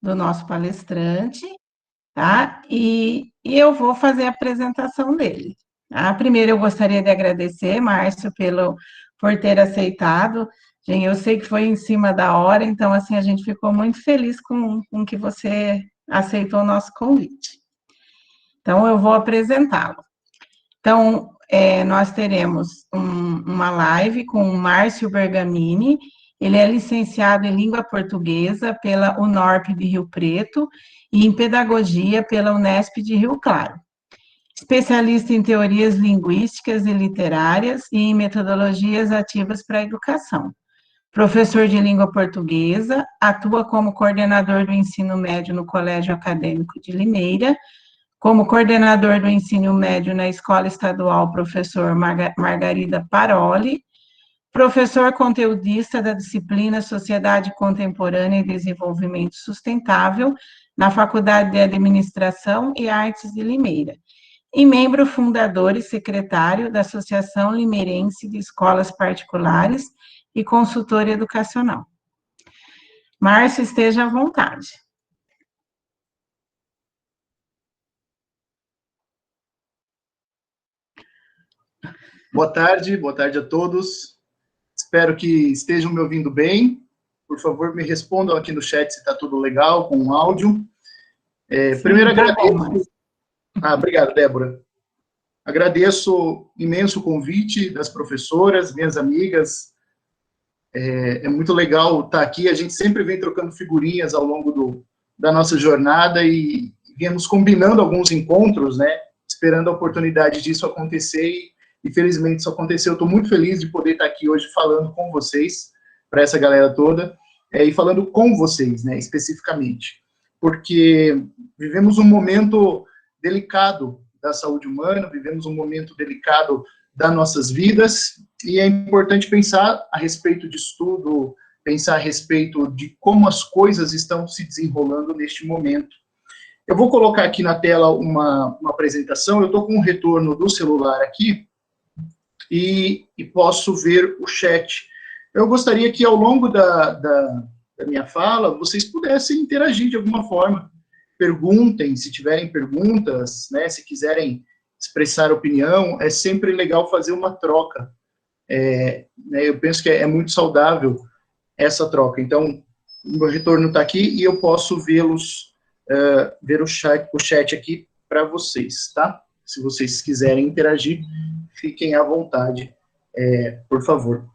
do nosso palestrante, tá? E eu vou fazer a apresentação dele. Tá? Primeiro, eu gostaria de agradecer, Márcio, por ter aceitado. Gente, eu sei que foi em cima da hora, então, assim, a gente ficou muito feliz com que você aceitou o nosso convite. Então, eu vou apresentá-lo. Então, nós teremos uma live com o Márcio Bergamini. Ele é licenciado em língua portuguesa pela Unorp de Rio Preto e em pedagogia pela Unesp de Rio Claro. Especialista em teorias linguísticas e literárias e em metodologias ativas para a educação. Professor de língua portuguesa, atua como coordenador do ensino médio no Colégio Acadêmico de Limeira, como coordenador do ensino médio na Escola Estadual Professor Margarida Paroli, professor conteudista da disciplina Sociedade Contemporânea e Desenvolvimento Sustentável na Faculdade de Administração e Artes de Limeira, e membro fundador e secretário da Associação Limeirense de Escolas Particulares e consultor educacional. Márcio, esteja à vontade. Boa tarde a todos. Espero que estejam me ouvindo bem. Por favor, me respondam aqui no chat se está tudo legal com o áudio. Primeiro, agradeço... obrigado, Débora. Agradeço imenso o convite das professoras, minhas amigas. É muito legal estar aqui. A gente sempre vem trocando figurinhas ao longo da nossa jornada e viemos combinando alguns encontros, né? Esperando a oportunidade disso acontecer e felizmente isso aconteceu. Eu estou muito feliz de poder estar aqui hoje falando com vocês, para essa galera toda, e falando com vocês, né, especificamente, porque vivemos um momento delicado da saúde humana, vivemos um momento delicado das nossas vidas, e é importante pensar a respeito disso tudo, pensar a respeito de como as coisas estão se desenrolando neste momento. Eu vou colocar aqui na tela uma apresentação, eu estou com um retorno do celular aqui, e posso ver o chat. Eu gostaria que, ao longo da minha fala, vocês pudessem interagir de alguma forma. Perguntem, se tiverem perguntas, né, se quiserem expressar opinião, é sempre legal fazer uma troca. Né, eu penso que é muito saudável essa troca. Então, o meu retorno está aqui e eu posso ver o chat aqui para vocês, tá? Se vocês quiserem interagir, fiquem à vontade, por favor.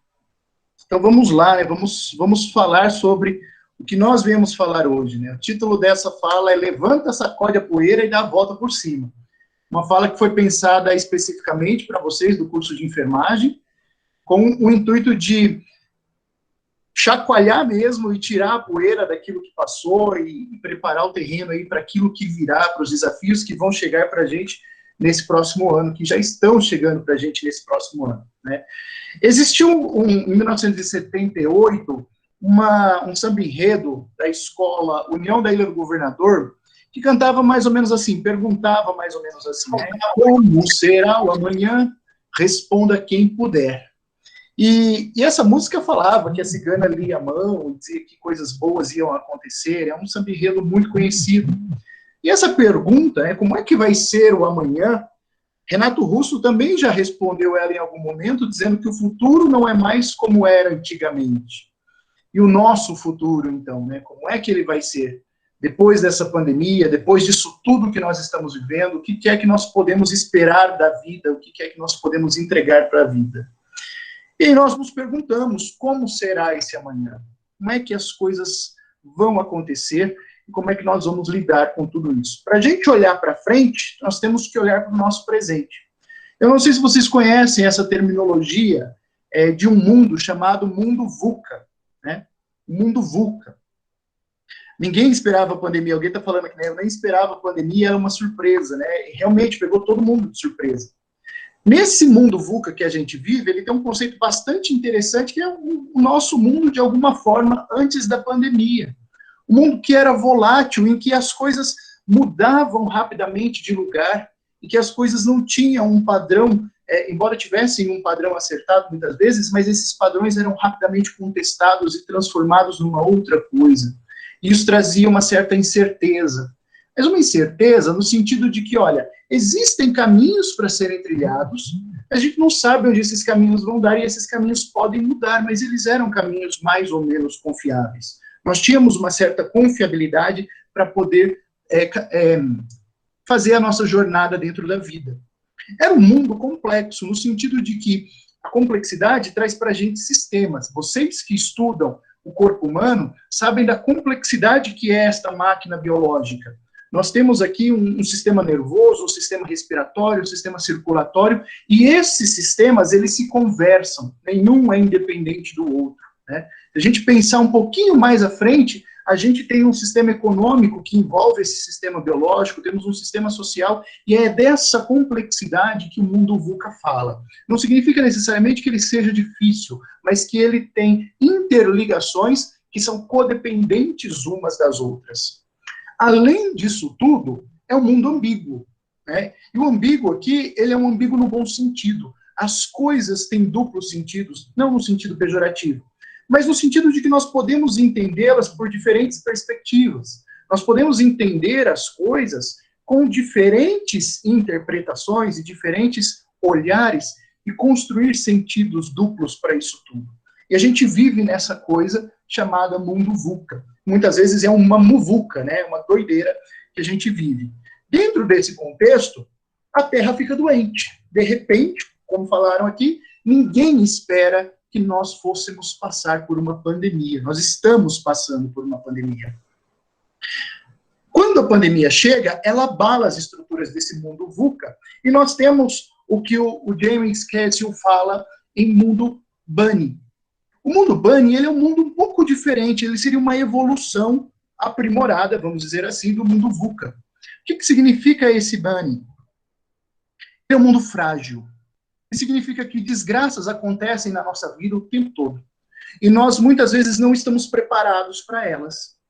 Então, vamos lá, né? Vamos falar sobre o que nós viemos falar hoje, né? O título dessa fala é Levanta, sacode a poeira e dá a volta por cima. Uma fala que foi pensada especificamente para vocês do curso de enfermagem, com o intuito de chacoalhar mesmo e tirar a poeira daquilo que passou e preparar o terreno aí para aquilo que virá, para os desafios que vão chegar para a gente nesse próximo ano, que já estão chegando para a gente nesse próximo ano, né? Existiu, em 1978, um samba-enredo da escola União da Ilha do Governador, que cantava mais ou menos assim, perguntava mais ou menos assim, né? Como será o amanhã? Responda quem puder. E essa música falava que a cigana lia a mão e dizia que coisas boas iam acontecer, é um samba-enredo muito conhecido. E essa pergunta, né, como é que vai ser o amanhã? Renato Russo também já respondeu ela em algum momento, dizendo que o futuro não é mais como era antigamente. E o nosso futuro, então, né, como é que ele vai ser? Depois dessa pandemia, depois disso tudo que nós estamos vivendo, o que é que nós podemos esperar da vida? O que é que nós podemos entregar para a vida? E nós nos perguntamos, como será esse amanhã? Como é que as coisas vão acontecer? E como é que nós vamos lidar com tudo isso? Para a gente olhar para frente, nós temos que olhar para o nosso presente. Eu não sei se vocês conhecem essa terminologia de um mundo chamado mundo VUCA, né? O mundo VUCA. Ninguém esperava a pandemia, alguém está falando que eu nem esperava a pandemia, era uma surpresa, né? E realmente pegou todo mundo de surpresa. Nesse mundo VUCA que a gente vive, ele tem um conceito bastante interessante, que é o nosso mundo, de alguma forma, antes da pandemia. Um mundo que era volátil, em que as coisas mudavam rapidamente de lugar, e que as coisas não tinham um padrão, embora tivessem um padrão acertado muitas vezes, mas esses padrões eram rapidamente contestados e transformados numa outra coisa. Isso trazia uma certa incerteza. Mas uma incerteza no sentido de que, olha, existem caminhos para serem trilhados, a gente não sabe onde esses caminhos vão dar, e esses caminhos podem mudar, mas eles eram caminhos mais ou menos confiáveis. Nós tínhamos uma certa confiabilidade para poder fazer a nossa jornada dentro da vida. Era um mundo complexo, no sentido de que a complexidade traz para a gente sistemas. Vocês que estudam o corpo humano sabem da complexidade que é esta máquina biológica. Nós temos aqui um sistema nervoso, um sistema respiratório, um sistema circulatório, e esses sistemas, eles se conversam, nenhum é independente do outro, né? Se a gente pensar um pouquinho mais à frente, a gente tem um sistema econômico que envolve esse sistema biológico, temos um sistema social, e é dessa complexidade que o mundo VUCA fala. Não significa necessariamente que ele seja difícil, mas que ele tem interligações que são codependentes umas das outras. Além disso tudo, é um mundo ambíguo, né? E o ambíguo aqui, ele é um ambíguo no bom sentido. As coisas têm duplos sentidos, não no sentido pejorativo, mas no sentido de que nós podemos entendê-las por diferentes perspectivas. Nós podemos entender as coisas com diferentes interpretações e diferentes olhares e construir sentidos duplos para isso tudo. E a gente vive nessa coisa chamada mundo VUCA. Muitas vezes é uma muvuca, né? Uma doideira que a gente vive. Dentro desse contexto, a Terra fica doente. De repente, como falaram aqui, ninguém espera que nós fôssemos passar por uma pandemia. Nós estamos passando por uma pandemia. Quando a pandemia chega, ela abala as estruturas desse mundo VUCA, e nós temos o que o James Cassill fala em mundo Bunny. O mundo Bunny, ele é um mundo um pouco diferente, ele seria uma evolução aprimorada, vamos dizer assim, do mundo VUCA. O que significa esse Bunny? É um mundo frágil. Significa que desgraças acontecem na nossa vida o tempo todo. E nós, muitas vezes, não estamos preparados para elas.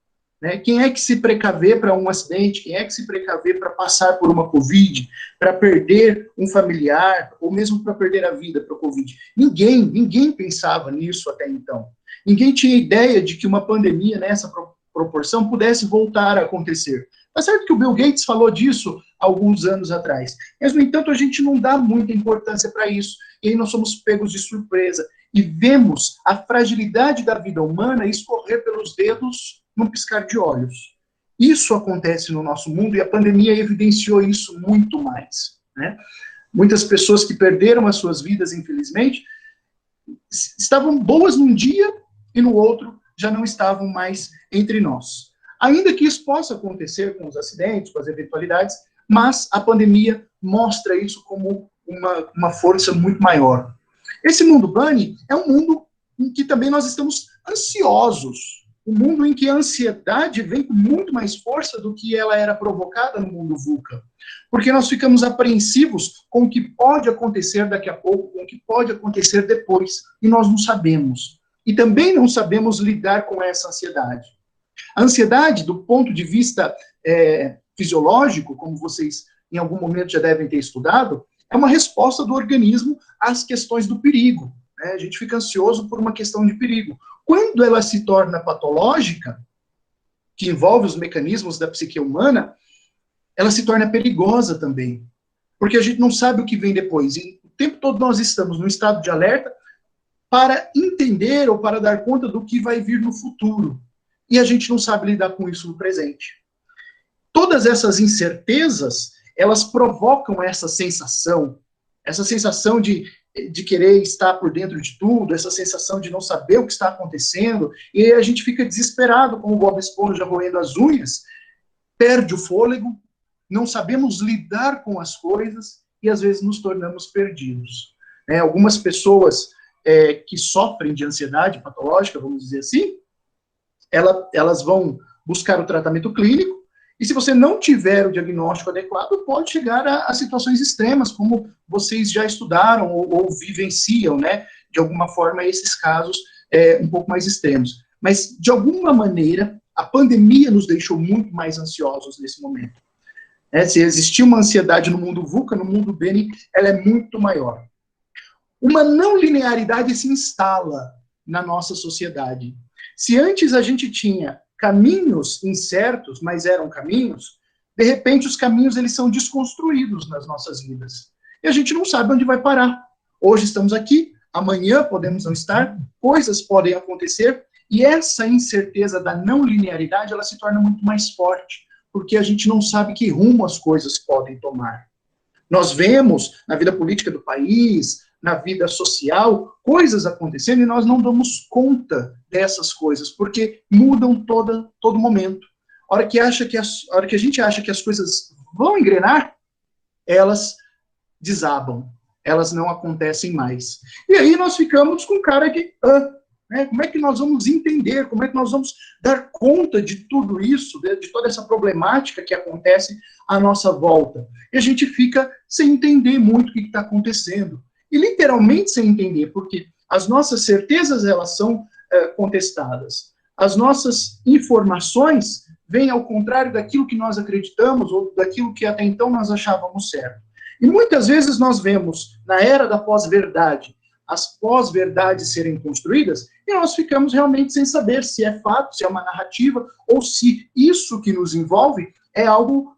Né? Quem é que se precaver para um acidente? Quem é que se precaver para passar por uma Covid? Para perder um familiar? Ou mesmo para perder a vida para a Covid? Ninguém pensava nisso até então. Ninguém tinha ideia de que uma pandemia nessa proporção pudesse voltar a acontecer. Tá certo que o Bill Gates falou disso alguns anos atrás, mas, no entanto, a gente não dá muita importância para isso, e aí nós somos pegos de surpresa, e vemos a fragilidade da vida humana escorrer pelos dedos num piscar de olhos. Isso acontece no nosso mundo, e a pandemia evidenciou isso muito mais, né? Muitas pessoas que perderam as suas vidas, infelizmente, estavam boas num dia, e no outro já não estavam mais entre nós. Ainda que isso possa acontecer com os acidentes, com as eventualidades, mas a pandemia mostra isso como uma força muito maior. Esse mundo Bunny é um mundo em que também nós estamos ansiosos. Um mundo em que a ansiedade vem com muito mais força do que ela era provocada no mundo VUCA. Porque nós ficamos apreensivos com o que pode acontecer daqui a pouco, com o que pode acontecer depois, e nós não sabemos. E também não sabemos lidar com essa ansiedade. A ansiedade, do ponto de vista fisiológico, como vocês em algum momento já devem ter estudado, é uma resposta do organismo às questões do perigo. Né? A gente fica ansioso por uma questão de perigo. Quando ela se torna patológica, que envolve os mecanismos da psique humana, ela se torna perigosa também. Porque a gente não sabe o que vem depois. E o tempo todo nós estamos num estado de alerta para entender ou para dar conta do que vai vir no futuro. E a gente não sabe lidar com isso no presente. Todas essas incertezas, elas provocam essa sensação de querer estar por dentro de tudo, essa sensação de não saber o que está acontecendo, e a gente fica desesperado, como o Bob Esponja roendo as unhas, perde o fôlego, não sabemos lidar com as coisas, e às vezes nos tornamos perdidos. Algumas pessoas que sofrem de ansiedade patológica, vamos dizer assim, elas vão buscar o tratamento clínico, e se você não tiver o diagnóstico adequado, pode chegar a situações extremas, como vocês já estudaram ou vivenciam, né, de alguma forma, esses casos um pouco mais extremos. Mas, de alguma maneira, a pandemia nos deixou muito mais ansiosos nesse momento. Se existia uma ansiedade no mundo VUCA, no mundo Bunny, ela é muito maior. Uma não linearidade se instala na nossa sociedade. Se antes a gente tinha caminhos incertos, mas eram caminhos, de repente os caminhos eles são desconstruídos nas nossas vidas. E a gente não sabe onde vai parar. Hoje estamos aqui, amanhã podemos não estar, coisas podem acontecer, e essa incerteza da não linearidade, ela se torna muito mais forte, porque a gente não sabe que rumo as coisas podem tomar. Nós vemos na vida política do país, na vida social, coisas acontecendo e nós não damos conta dessas coisas, porque mudam todo momento. A hora que a gente acha que as coisas vão engrenar, elas desabam, elas não acontecem mais. E aí nós ficamos com cara que, né, como é que nós vamos entender, como é que nós vamos dar conta de tudo isso, de toda essa problemática que acontece à nossa volta? E a gente fica sem entender muito o que está acontecendo. E literalmente sem entender, porque as nossas certezas, elas são contestadas. As nossas informações vêm ao contrário daquilo que nós acreditamos ou daquilo que até então nós achávamos certo. E muitas vezes nós vemos, na era da pós-verdade, as pós-verdades serem construídas, e nós ficamos realmente sem saber se é fato, se é uma narrativa, ou se isso que nos envolve é algo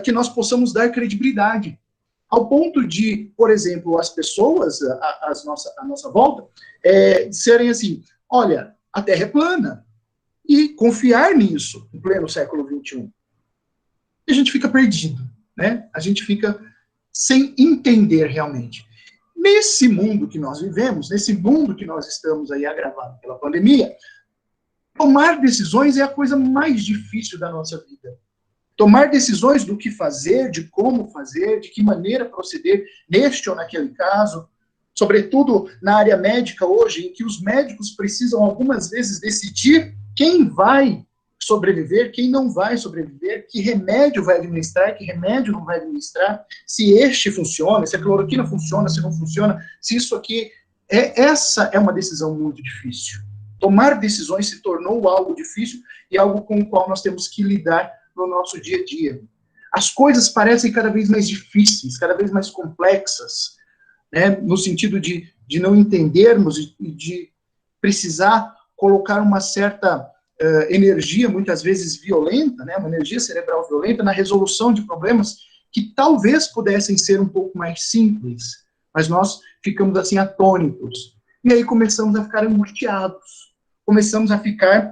que nós possamos dar credibilidade. Ao ponto de, por exemplo, as pessoas à nossa volta disserem assim, olha, a Terra é plana, e confiar nisso em pleno século XXI. E a gente fica perdido, né? A gente fica sem entender realmente. Nesse mundo que nós vivemos, nesse mundo que nós estamos aí agravado pela pandemia, tomar decisões é a coisa mais difícil da nossa vida. Tomar decisões do que fazer, de como fazer, de que maneira proceder neste ou naquele caso, sobretudo na área médica hoje, em que os médicos precisam algumas vezes decidir quem vai sobreviver, quem não vai sobreviver, que remédio vai administrar, que remédio não vai administrar, se este funciona, se a cloroquina funciona, se não funciona, se isso aqui... Essa é uma decisão muito difícil. Tomar decisões se tornou algo difícil e algo com o qual nós temos que lidar no nosso dia a dia. As coisas parecem cada vez mais difíceis, cada vez mais complexas, né, no sentido de não entendermos e de precisar colocar uma certa energia, muitas vezes violenta, né, uma energia cerebral violenta, na resolução de problemas que talvez pudessem ser um pouco mais simples, mas nós ficamos assim atônitos. E aí começamos a ficar angustiados, começamos a ficar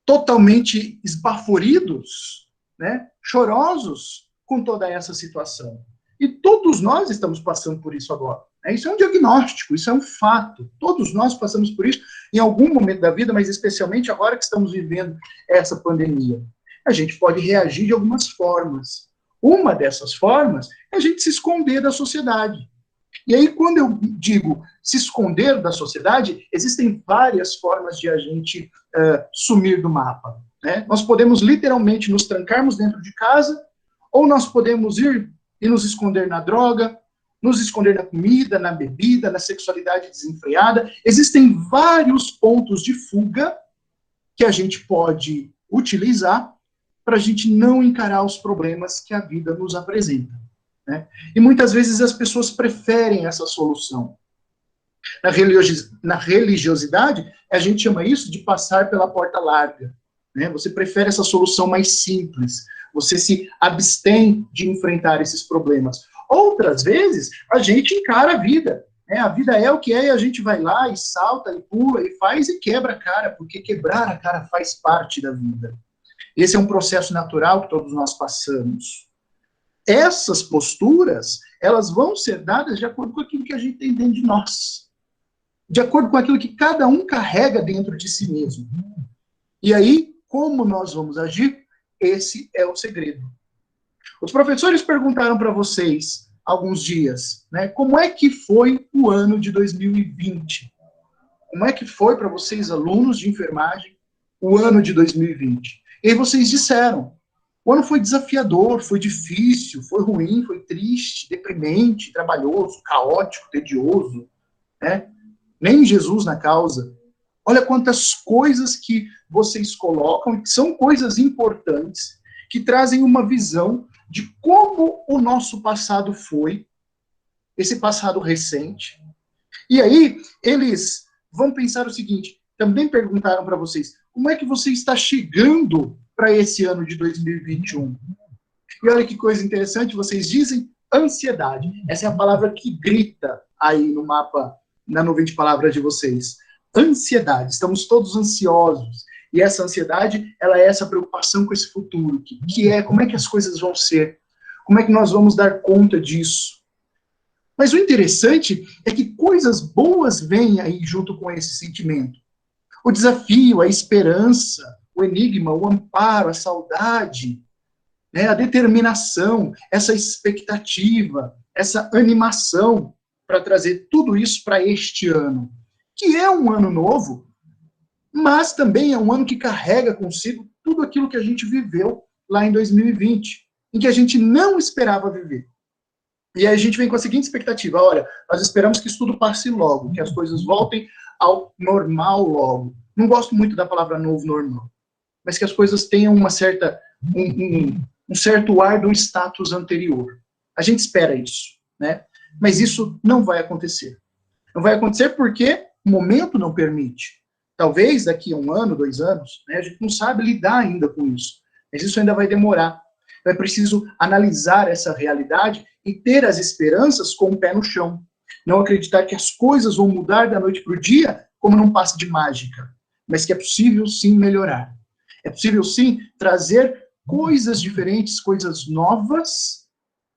totalmente esbaforidos, né, chorosos com toda essa situação. E todos nós estamos passando por isso agora. Isso é um diagnóstico, isso é um fato. Todos nós passamos por isso em algum momento da vida, mas especialmente agora que estamos vivendo essa pandemia. A gente pode reagir de algumas formas. Uma dessas formas é a gente se esconder da sociedade. E aí, quando eu digo se esconder da sociedade, existem várias formas de a gente sumir do mapa, né? Nós podemos literalmente nos trancarmos dentro de casa, ou nós podemos ir e nos esconder na droga, nos esconder na comida, na bebida, na sexualidade desenfreada. Existem vários pontos de fuga que a gente pode utilizar para a gente não encarar os problemas que a vida nos apresenta, né? E muitas vezes as pessoas preferem essa solução. Na religiosidade, a gente chama isso de passar pela porta larga, né? Você prefere essa solução mais simples, você se abstém de enfrentar esses problemas. Outras vezes, a gente encara a vida, né? A vida é o que é e a gente vai lá e salta e pula e faz e quebra a cara, porque quebrar a cara faz parte da vida. Esse é um processo natural que todos nós passamos. Essas posturas, elas vão ser dadas de acordo com aquilo que a gente tem dentro de nós, de acordo com aquilo que cada um carrega dentro de si mesmo. E aí, como nós vamos agir? Esse é o segredo. Os professores perguntaram para vocês, há alguns dias, né, como é que foi o ano de 2020? Como é que foi para vocês, alunos de enfermagem, o ano de 2020? E aí vocês disseram, o ano foi desafiador, foi difícil, foi ruim, foi triste, deprimente, trabalhoso, caótico, tedioso, né? Nem Jesus na causa. Olha quantas coisas que vocês colocam, que são coisas importantes, que trazem uma visão de como o nosso passado foi, esse passado recente. E aí, eles vão pensar o seguinte, também perguntaram para vocês, como é que você está chegando para esse ano de 2021? E olha que coisa interessante, vocês dizem ansiedade. Essa é a palavra que grita aí no mapa, na nuvem de palavras de vocês. Ansiedade, estamos todos ansiosos. E essa ansiedade, ela é essa preocupação com esse futuro, que é como é que as coisas vão ser, como é que nós vamos dar conta disso. Mas o interessante é que coisas boas vêm aí junto com esse sentimento. O desafio, a esperança, o enigma, o amparo, a saudade, né, a determinação, essa expectativa, essa animação para trazer tudo isso para este ano, que é um ano novo, mas também é um ano que carrega consigo tudo aquilo que a gente viveu lá em 2020, em que a gente não esperava viver. E aí a gente vem com a seguinte expectativa, olha, nós esperamos que isso tudo passe logo, que as coisas voltem ao normal logo. Não gosto muito da palavra novo normal, mas que as coisas tenham uma certa, um certo ar do status anterior. A gente espera isso, né? Mas isso não vai acontecer. Não vai acontecer porque o momento não permite. Talvez daqui a 1 ano, 2 anos, né, a gente não sabe lidar ainda com isso. Mas isso ainda vai demorar. Então é preciso analisar essa realidade e ter as esperanças com o pé no chão. Não acreditar que as coisas vão mudar da noite para o dia como num passe de mágica. Mas que é possível sim melhorar. É possível sim trazer coisas diferentes, coisas novas,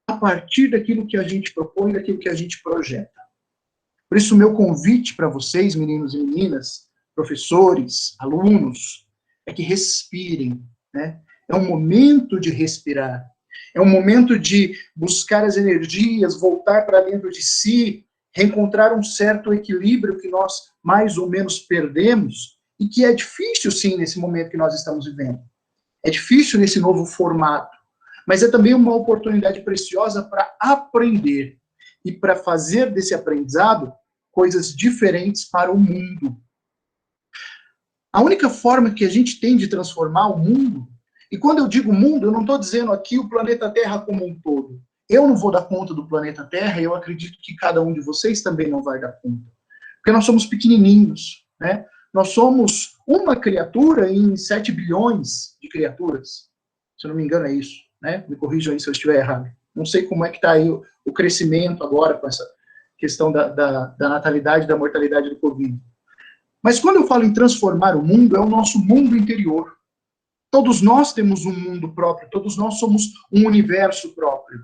a partir daquilo que a gente propõe, daquilo que a gente projeta. Por isso, o meu convite para vocês, meninos e meninas, professores, alunos, é que respirem, né? É um momento de respirar. É um momento de buscar as energias, voltar para dentro de si, reencontrar um certo equilíbrio que nós mais ou menos perdemos e que é difícil, sim, nesse momento que nós estamos vivendo. É difícil nesse novo formato, mas é também uma oportunidade preciosa para aprender e para fazer desse aprendizado coisas diferentes para o mundo. A única forma que a gente tem de transformar o mundo, e quando eu digo mundo, eu não estou dizendo aqui o planeta Terra como um todo. Eu não vou dar conta do planeta Terra, e eu acredito que cada um de vocês também não vai dar conta. Porque nós somos pequenininhos, né? Nós somos uma criatura em 7 bilhões de criaturas. Se eu não me engano é isso, né? Me corrijam aí se eu estiver errado. Não sei como é que está aí o crescimento agora com essa questão da natalidade, da mortalidade do Covid. Mas quando eu falo em transformar o mundo, é o nosso mundo interior. Todos nós temos um mundo próprio, todos nós somos um universo próprio.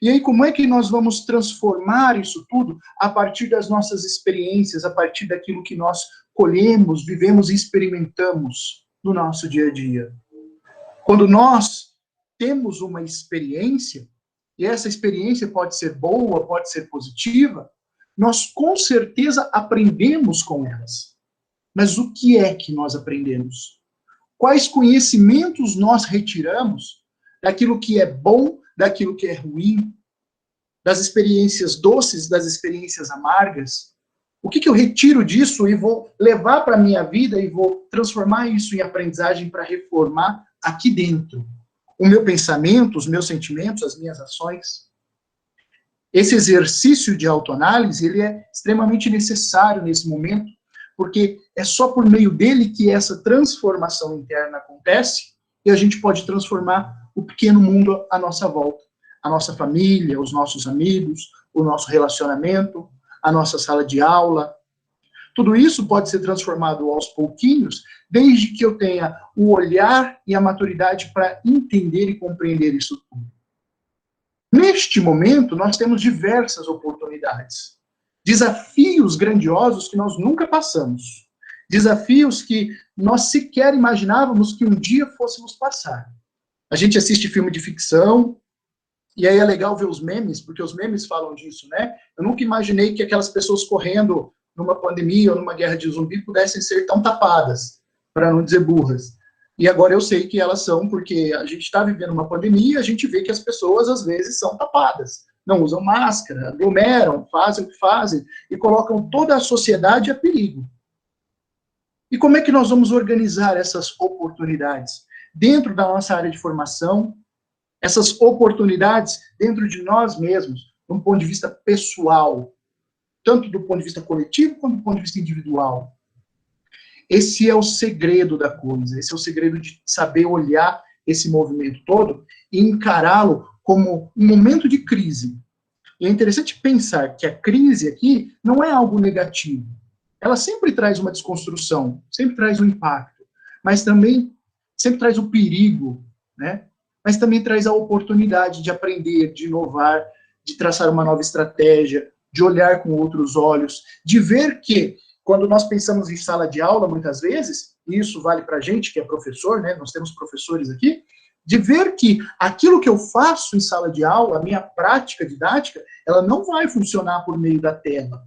E aí, como é que nós vamos transformar isso tudo a partir das nossas experiências, a partir daquilo que nós colhemos, vivemos e experimentamos no nosso dia a dia? Quando nós temos uma experiência, e essa experiência pode ser boa, pode ser positiva, nós com certeza aprendemos com elas. Mas o que é que nós aprendemos? Quais conhecimentos nós retiramos daquilo que é bom, daquilo que é ruim, das experiências doces, das experiências amargas? O que eu retiro disso e vou levar para a minha vida e vou transformar isso em aprendizagem para reformar aqui dentro? O meu pensamento, os meus sentimentos, as minhas ações. Esse exercício de autoanálise, ele é extremamente necessário nesse momento, porque é só por meio dele que essa transformação interna acontece e a gente pode transformar o pequeno mundo à nossa volta. A nossa família, os nossos amigos, o nosso relacionamento, a nossa sala de aula. Tudo isso pode ser transformado aos pouquinhos, desde que eu tenha o olhar e a maturidade para entender e compreender isso tudo. Neste momento, nós temos diversas oportunidades. Desafios grandiosos que nós nunca passamos. Desafios que nós sequer imaginávamos que um dia fôssemos passar. A gente assiste filme de ficção, e aí é legal ver os memes, porque os memes falam disso, né? Eu nunca imaginei que aquelas pessoas correndo numa pandemia ou numa guerra de zumbi pudessem ser tão tapadas, para não dizer burras. E agora eu sei que elas são, porque a gente está vivendo uma pandemia e a gente vê que as pessoas, às vezes, são tapadas. Não usam máscara, aglomeram, fazem o que fazem e colocam toda a sociedade a perigo. E como é que nós vamos organizar essas oportunidades? Dentro da nossa área de formação, essas oportunidades dentro de nós mesmos, de um ponto de vista pessoal, tanto do ponto de vista coletivo quanto do ponto de vista individual. Esse é o segredo da coisa, esse é o segredo de saber olhar esse movimento todo e encará-lo como um momento de crise. E é interessante pensar que a crise aqui não é algo negativo. Ela sempre traz uma desconstrução, sempre traz um impacto, mas também sempre traz o perigo, né? Mas também traz a oportunidade de aprender, de inovar, de traçar uma nova estratégia, de olhar com outros olhos, de ver que, quando nós pensamos em sala de aula, muitas vezes, e isso vale para a gente que é professor, né? Nós temos professores aqui, de ver que aquilo que eu faço em sala de aula, a minha prática didática, ela não vai funcionar por meio da tela.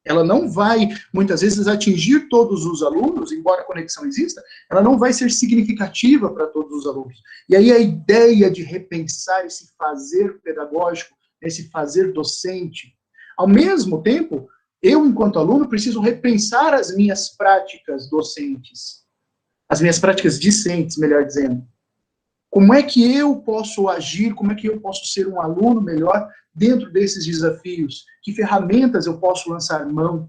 Ela não vai, muitas vezes, atingir todos os alunos, embora a conexão exista, ela não vai ser significativa para todos os alunos. E aí a ideia de repensar esse fazer pedagógico, esse fazer docente, ao mesmo tempo, eu, enquanto aluno, preciso repensar as minhas práticas docentes, as minhas práticas discentes, melhor dizendo. Como é que eu posso agir, como é que eu posso ser um aluno melhor dentro desses desafios? Que ferramentas eu posso lançar mão?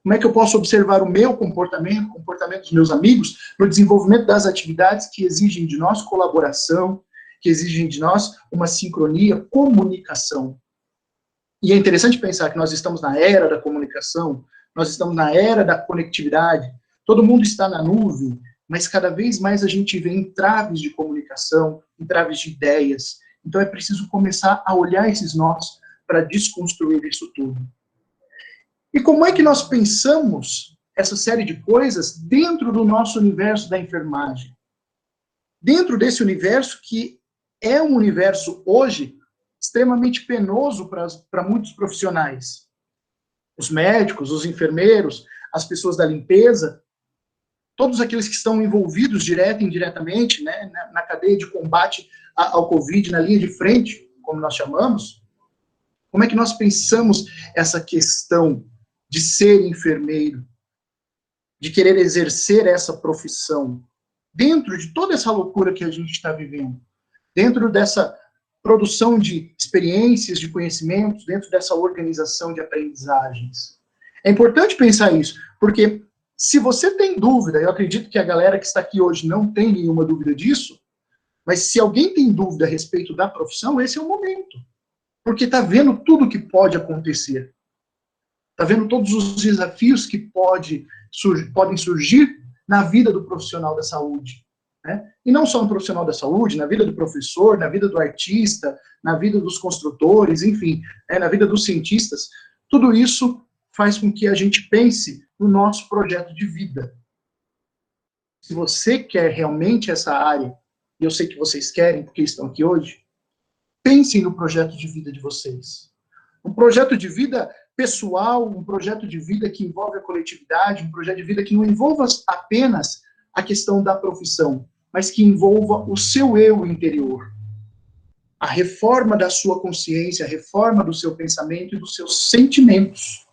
Como é que eu posso observar o meu comportamento, o comportamento dos meus amigos, no desenvolvimento das atividades que exigem de nós colaboração, que exigem de nós uma sincronia, comunicação. E é interessante pensar que nós estamos na era da comunicação, nós estamos na era da conectividade, todo mundo está na nuvem, mas cada vez mais a gente vê entraves de comunicação, entraves de ideias. Então é preciso começar a olhar esses nós para desconstruir isso tudo. E como é que nós pensamos essa série de coisas dentro do nosso universo da enfermagem? Dentro desse universo que é um universo hoje extremamente penoso para muitos profissionais. Os médicos, os enfermeiros, as pessoas da limpeza, todos aqueles que estão envolvidos direto e indiretamente, né, na cadeia de combate ao Covid, na linha de frente, como nós chamamos, como é que nós pensamos essa questão de ser enfermeiro, de querer exercer essa profissão, dentro de toda essa loucura que a gente está vivendo, dentro dessa produção de experiências, de conhecimentos, dentro dessa organização de aprendizagens. É importante pensar isso, porque se você tem dúvida, eu acredito que a galera que está aqui hoje não tem nenhuma dúvida disso, mas se alguém tem dúvida a respeito da profissão, esse é o momento. Porque está vendo tudo que pode acontecer. Está vendo todos os desafios que podem surgir na vida do profissional da saúde. Né? E não só no profissional da saúde, na vida do professor, na vida do artista, na vida dos construtores, enfim, na vida dos cientistas. Tudo isso faz com que a gente pense no nosso projeto de vida. Se você quer realmente essa área, e eu sei que vocês querem, porque estão aqui hoje, pensem no projeto de vida de vocês. Um projeto de vida pessoal, um projeto de vida que envolve a coletividade, um projeto de vida que não envolva apenas a questão da profissão, mas que envolva o seu eu interior. A reforma da sua consciência, a reforma do seu pensamento e dos seus sentimentos.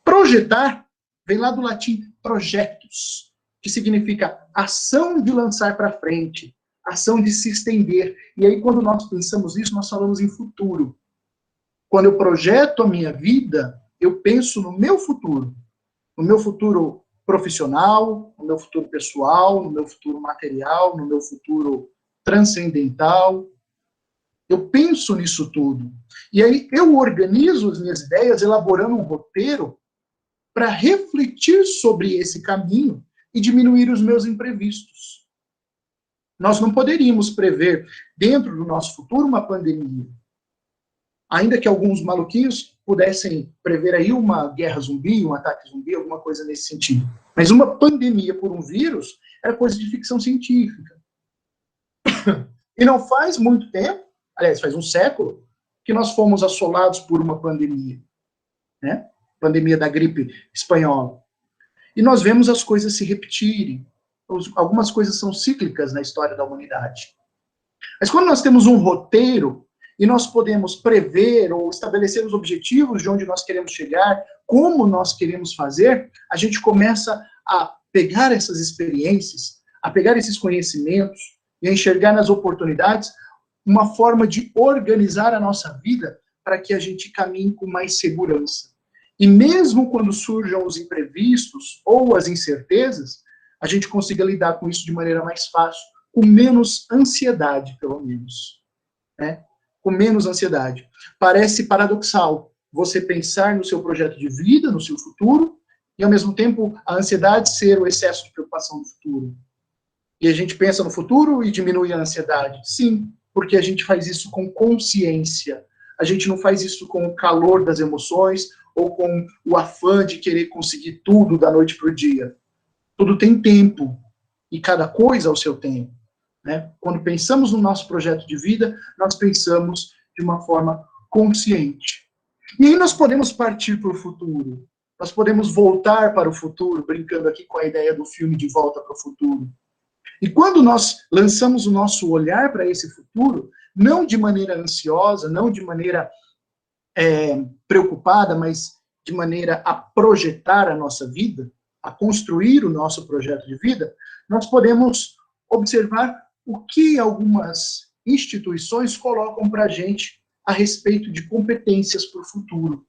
Projetar vem lá do latim projetus, que significa ação de lançar para frente, ação de se estender. E aí, quando nós pensamos nisso, nós falamos em futuro. Quando eu projeto a minha vida, eu penso no meu futuro profissional, no meu futuro pessoal, no meu futuro material, no meu futuro transcendental. Eu penso nisso tudo. E aí eu organizo as minhas ideias, elaborando um roteiro para refletir sobre esse caminho e diminuir os meus imprevistos. Nós não poderíamos prever, dentro do nosso futuro, uma pandemia. Ainda que alguns maluquinhos pudessem prever aí uma guerra zumbi, um ataque zumbi, alguma coisa nesse sentido. Mas uma pandemia por um vírus era coisa de ficção científica. E não faz muito tempo, aliás, faz um século, que nós fomos assolados por uma pandemia, né? Pandemia da gripe espanhola. E nós vemos as coisas se repetirem. Algumas coisas são cíclicas na história da humanidade. Mas quando nós temos um roteiro e nós podemos prever ou estabelecer os objetivos de onde nós queremos chegar, como nós queremos fazer, a gente começa a pegar essas experiências, a pegar esses conhecimentos e a enxergar nas oportunidades uma forma de organizar a nossa vida para que a gente caminhe com mais segurança. E mesmo quando surjam os imprevistos ou as incertezas, a gente consiga lidar com isso de maneira mais fácil, com menos ansiedade, pelo menos, né? Com menos ansiedade. Parece paradoxal você pensar no seu projeto de vida, no seu futuro, e ao mesmo tempo a ansiedade ser o excesso de preocupação do futuro. E a gente pensa no futuro e diminui a ansiedade. Sim, porque a gente faz isso com consciência. A gente não faz isso com o calor das emoções ou com o afã de querer conseguir tudo da noite para o dia. Tudo tem tempo, e cada coisa ao seu tempo, né? Quando pensamos no nosso projeto de vida, nós pensamos de uma forma consciente. E aí nós podemos partir para o futuro. Nós podemos voltar para o futuro, brincando aqui com a ideia do filme De Volta para o Futuro. E quando nós lançamos o nosso olhar para esse futuro, não de maneira ansiosa, não de maneira preocupada, mas de maneira a projetar a nossa vida, a construir o nosso projeto de vida, nós podemos observar o que algumas instituições colocam para a gente a respeito de competências para o futuro.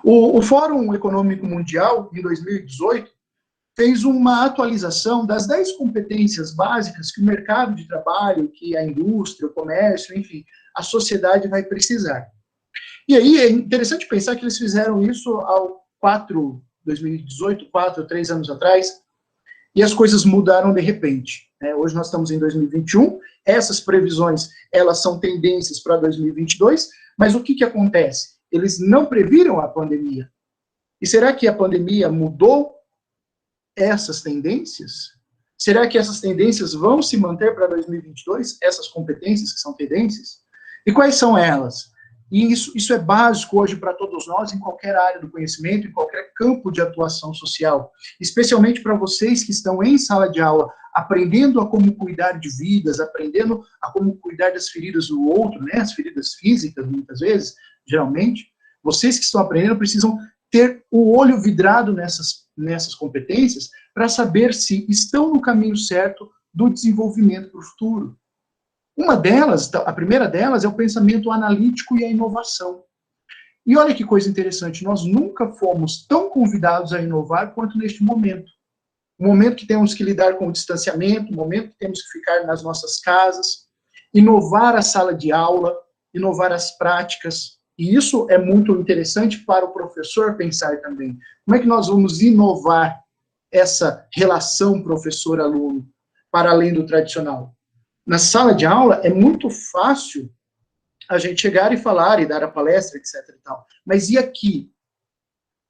O Fórum Econômico Mundial, em 2018, fez uma atualização das 10 competências básicas que o mercado de trabalho, que a indústria, o comércio, enfim, a sociedade vai precisar. E aí é interessante pensar que eles fizeram isso ao 2018, 3 anos atrás, e as coisas mudaram de repente. Hoje nós estamos em 2021, essas previsões, elas são tendências para 2022, mas o que acontece? Eles não previram a pandemia. E será que a pandemia mudou essas tendências? Será que essas tendências vão se manter para 2022? Essas competências que são tendências? E quais são elas? E isso é básico hoje para todos nós, em qualquer área do conhecimento, em qualquer campo de atuação social. Especialmente para vocês que estão em sala de aula, aprendendo a como cuidar de vidas, aprendendo a como cuidar das feridas do outro, né? As feridas físicas, muitas vezes, geralmente. Vocês que estão aprendendo precisam ter o olho vidrado nessas competências para saber se estão no caminho certo do desenvolvimento para o futuro. Uma delas, a primeira delas, é o pensamento analítico e a inovação. E olha que coisa interessante, nós nunca fomos tão convidados a inovar quanto neste momento. Um momento que temos que lidar com o distanciamento, um momento que temos que ficar nas nossas casas, inovar a sala de aula, inovar as práticas. E isso é muito interessante para o professor pensar também. Como é que nós vamos inovar essa relação professor-aluno para além do tradicional? Na sala de aula é muito fácil a gente chegar e falar e dar a palestra, etc. e tal. Mas e aqui?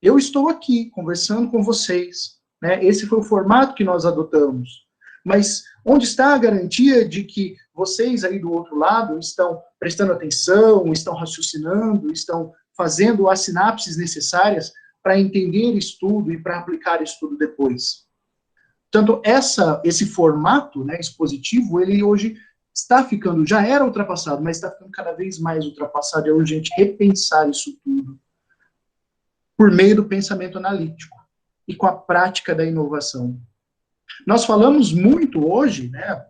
Eu estou aqui conversando com vocês, né? Esse foi o formato que nós adotamos. Mas onde está a garantia de que vocês aí do outro lado estão prestando atenção, estão raciocinando, estão fazendo as sinapses necessárias para entender isso tudo e para aplicar isso tudo depois? Portanto, esse formato, né, expositivo, ele hoje está ficando, já era ultrapassado, mas está ficando cada vez mais ultrapassado. É urgente repensar isso tudo por meio do pensamento analítico e com a prática da inovação. Nós falamos muito hoje, né,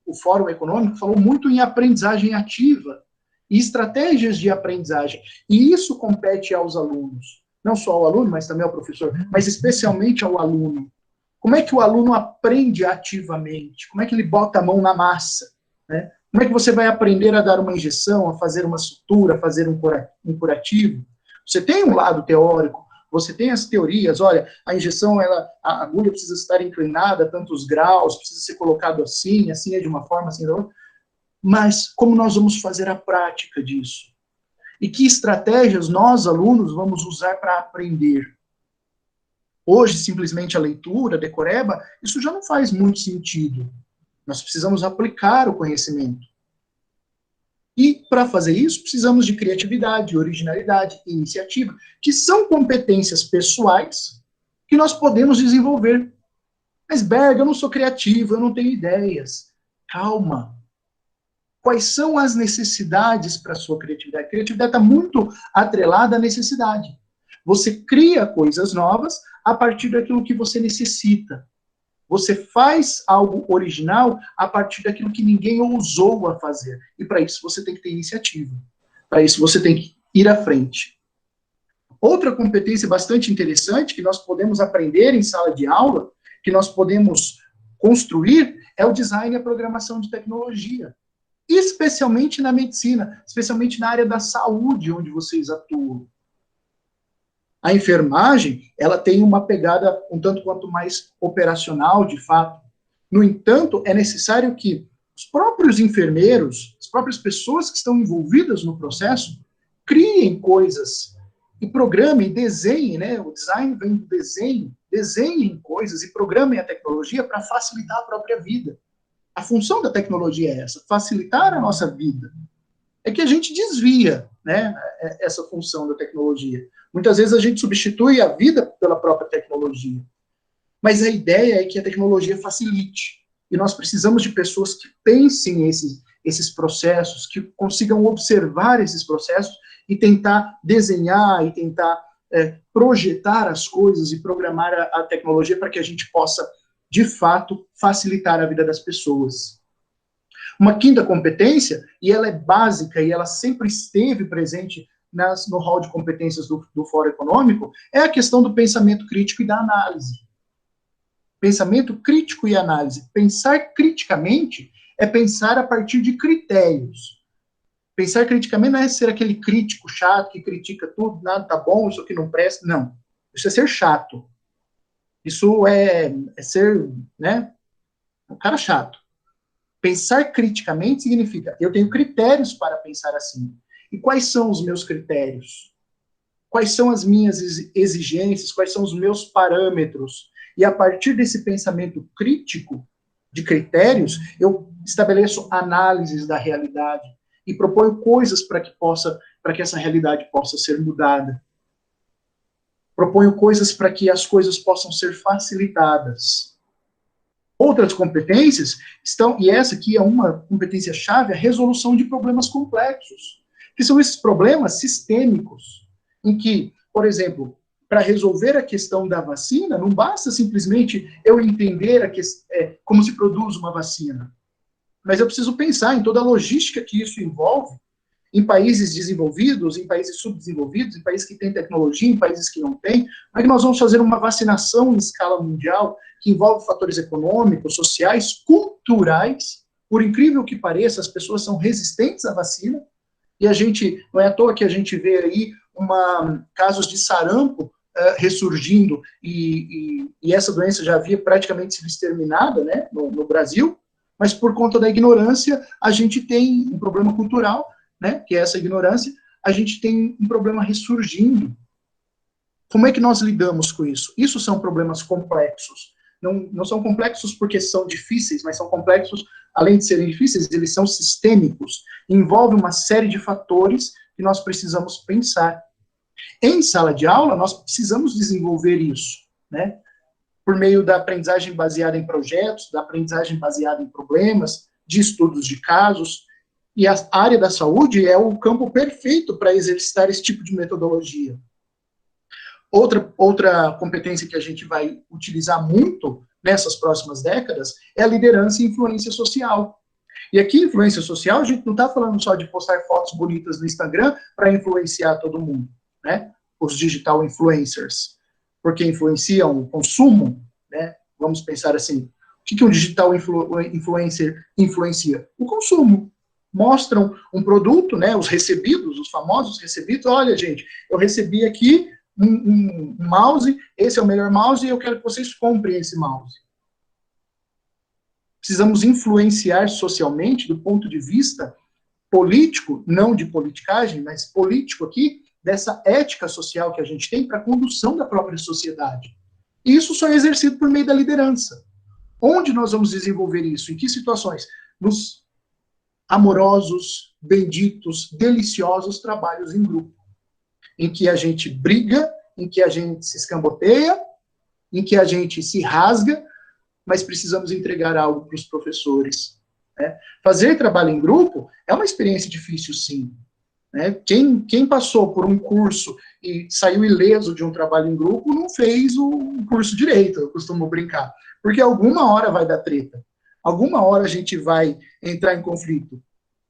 o Fórum Econômico falou muito em aprendizagem ativa e estratégias de aprendizagem. E isso compete aos alunos. Não só ao aluno, mas também ao professor, mas especialmente ao aluno. Como é que o aluno aprende ativamente? Como é que ele bota a mão na massa? Né? Como é que você vai aprender a dar uma injeção, a fazer uma sutura, a fazer um curativo? Você tem um lado teórico, você tem as teorias, olha, a injeção, a agulha precisa estar inclinada a tantos graus, precisa ser colocado assim é de uma forma, assim da outra. Mas como nós vamos fazer a prática disso? E que estratégias nós, alunos, vamos usar para aprender? Hoje, simplesmente a leitura, decoreba, isso já não faz muito sentido. Nós precisamos aplicar o conhecimento. E, para fazer isso, precisamos de criatividade, originalidade e iniciativa, que são competências pessoais que nós podemos desenvolver. Mas, Berg, eu não sou criativo, eu não tenho ideias. Calma. Quais são as necessidades para a sua criatividade? A criatividade está muito atrelada à necessidade. Você cria coisas novas a partir daquilo que você necessita. Você faz algo original a partir daquilo que ninguém ousou a fazer. E para isso você tem que ter iniciativa. Para isso você tem que ir à frente. Outra competência bastante interessante que nós podemos aprender em sala de aula, que nós podemos construir, é o design e a programação de tecnologia. Especialmente na medicina, especialmente na área da saúde, onde vocês atuam. A enfermagem, ela tem uma pegada um tanto quanto mais operacional, de fato. No entanto, é necessário que os próprios enfermeiros, as próprias pessoas que estão envolvidas no processo, criem coisas e programem, desenhem, né? O design vem do desenho, desenhem coisas e programem a tecnologia para facilitar a própria vida. A função da tecnologia é essa, facilitar a nossa vida. É que a gente desvia, né, essa função da tecnologia. Muitas vezes a gente substitui a vida pela própria tecnologia. Mas a ideia é que a tecnologia facilite. E nós precisamos de pessoas que pensem esses processos, que consigam observar esses processos e tentar desenhar e tentar projetar as coisas e programar a tecnologia para que a gente possa, de fato, facilitar a vida das pessoas. Uma quinta competência, e ela é básica, e ela sempre esteve presente no hall de competências do Fórum Econômico, é a questão do pensamento crítico e da análise. Pensamento crítico e análise. Pensar criticamente é pensar a partir de critérios. Pensar criticamente não é ser aquele crítico chato que critica tudo, nada tá bom, isso aqui não presta, não. Isso é ser chato. Isso é ser, né, um cara chato. Pensar criticamente significa, eu tenho critérios para pensar assim. E quais são os meus critérios? Quais são as minhas exigências? Quais são os meus parâmetros? E a partir desse pensamento crítico, de critérios, eu estabeleço análises da realidade e proponho coisas para que essa realidade possa ser mudada. Proponho coisas para que as coisas possam ser facilitadas. Outras competências estão, e essa aqui é uma competência-chave, a resolução de problemas complexos, que são esses problemas sistêmicos, em que, por exemplo, para resolver a questão da vacina, não basta simplesmente eu entender como se produz uma vacina, mas eu preciso pensar em toda a logística que isso envolve, em países desenvolvidos, em países subdesenvolvidos, em países que têm tecnologia, em países que não têm. Como é que nós vamos fazer uma vacinação em escala mundial que envolve fatores econômicos, sociais, culturais? Por incrível que pareça, as pessoas são resistentes à vacina, e a gente, não é à toa que a gente vê aí casos de sarampo ressurgindo, e essa doença já havia praticamente sido exterminada, né, no Brasil, mas por conta da ignorância, a gente tem um problema cultural, né, que é essa ignorância, a gente tem um problema ressurgindo. Como é que nós lidamos com isso? Isso são problemas complexos. Não são complexos porque são difíceis, mas são complexos, além de serem difíceis, eles são sistêmicos. Envolve uma série de fatores que nós precisamos pensar. Em sala de aula, nós precisamos desenvolver isso, né? Por meio da aprendizagem baseada em projetos, da aprendizagem baseada em problemas, de estudos de casos. E a área da saúde é o campo perfeito para exercitar esse tipo de metodologia. Outra competência que a gente vai utilizar muito nessas próximas décadas é a liderança e influência social. E aqui, influência social, a gente não está falando só de postar fotos bonitas no Instagram para influenciar todo mundo, né? Os digital influencers, porque influenciam o consumo, né? Vamos pensar assim, o que um digital influencer influencia? O consumo. Mostram um produto, né, os recebidos, os famosos recebidos, olha, gente, eu recebi aqui um mouse, esse é o melhor mouse e eu quero que vocês comprem esse mouse. Precisamos influenciar socialmente do ponto de vista político, não de politicagem, mas político aqui, dessa ética social que a gente tem para a condução da própria sociedade. E isso só é exercido por meio da liderança. Onde nós vamos desenvolver isso? Em que situações? Nos amorosos, benditos, deliciosos trabalhos em grupo, em que a gente briga, em que a gente se escamboteia, em que a gente se rasga, mas precisamos entregar algo para os professores. Né? Fazer trabalho em grupo é uma experiência difícil, sim. Né? Quem passou por um curso e saiu ileso de um trabalho em grupo não fez o curso direito, eu costumo brincar, porque alguma hora vai dar treta. Alguma hora a gente vai entrar em conflito.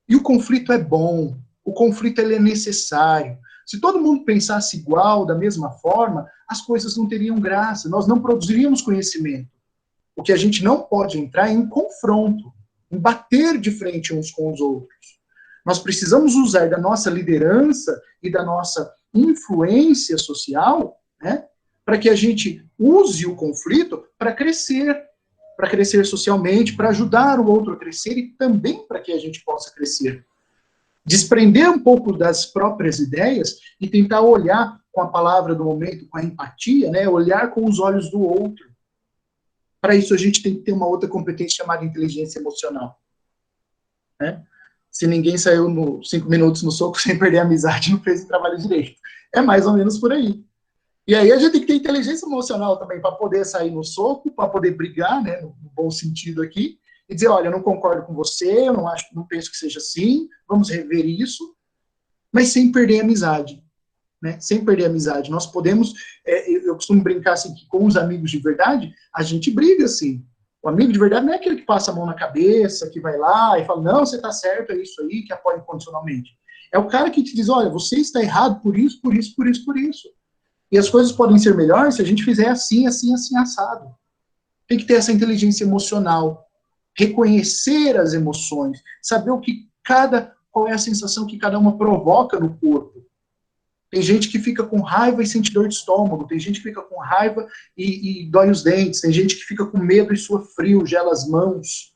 E o conflito é bom, o conflito ele é necessário. Se todo mundo pensasse igual, da mesma forma, as coisas não teriam graça, nós não produziríamos conhecimento. O que a gente não pode entrar é em confronto, em bater de frente uns com os outros. Nós precisamos usar da nossa liderança e da nossa influência social, né, para que a gente use o conflito para crescer socialmente, para ajudar o outro a crescer e também para que a gente possa crescer. Desprender um pouco das próprias ideias e tentar olhar com a palavra do momento, com a empatia, né, olhar com os olhos do outro. Para isso, a gente tem que ter uma outra competência chamada inteligência emocional. Né? Se ninguém saiu 5 minutos no soco sem perder a amizade, não fez o trabalho direito. É mais ou menos por aí. E aí a gente tem que ter inteligência emocional também para poder sair no soco, para poder brigar, né, no bom sentido aqui, e dizer, olha, eu não concordo com você, eu não penso que seja assim, vamos rever isso, mas sem perder a amizade. Né, sem perder a amizade. Nós podemos, eu costumo brincar assim, que com os amigos de verdade, a gente briga assim. O amigo de verdade não é aquele que passa a mão na cabeça, que vai lá e fala, não, você está certo, é isso aí, que apoia incondicionalmente. É o cara que te diz, olha, você está errado por isso, por isso, por isso, por isso. E as coisas podem ser melhores se a gente fizer assim, assim, assim, assado. Tem que ter essa inteligência emocional, reconhecer as emoções, saber qual é a sensação que cada uma provoca no corpo. Tem gente que fica com raiva e sente dor de estômago, tem gente que fica com raiva e dói os dentes, tem gente que fica com medo e sua frio, gela as mãos.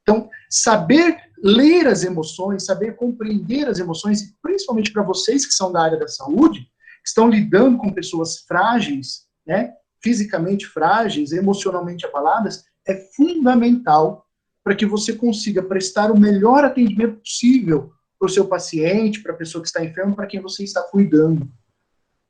Então, saber ler as emoções, saber compreender as emoções, e principalmente para vocês que são da área da saúde, que estão lidando com pessoas frágeis, né, fisicamente frágeis, emocionalmente abaladas, é fundamental para que você consiga prestar o melhor atendimento possível para o seu paciente, para a pessoa que está enferma, para quem você está cuidando.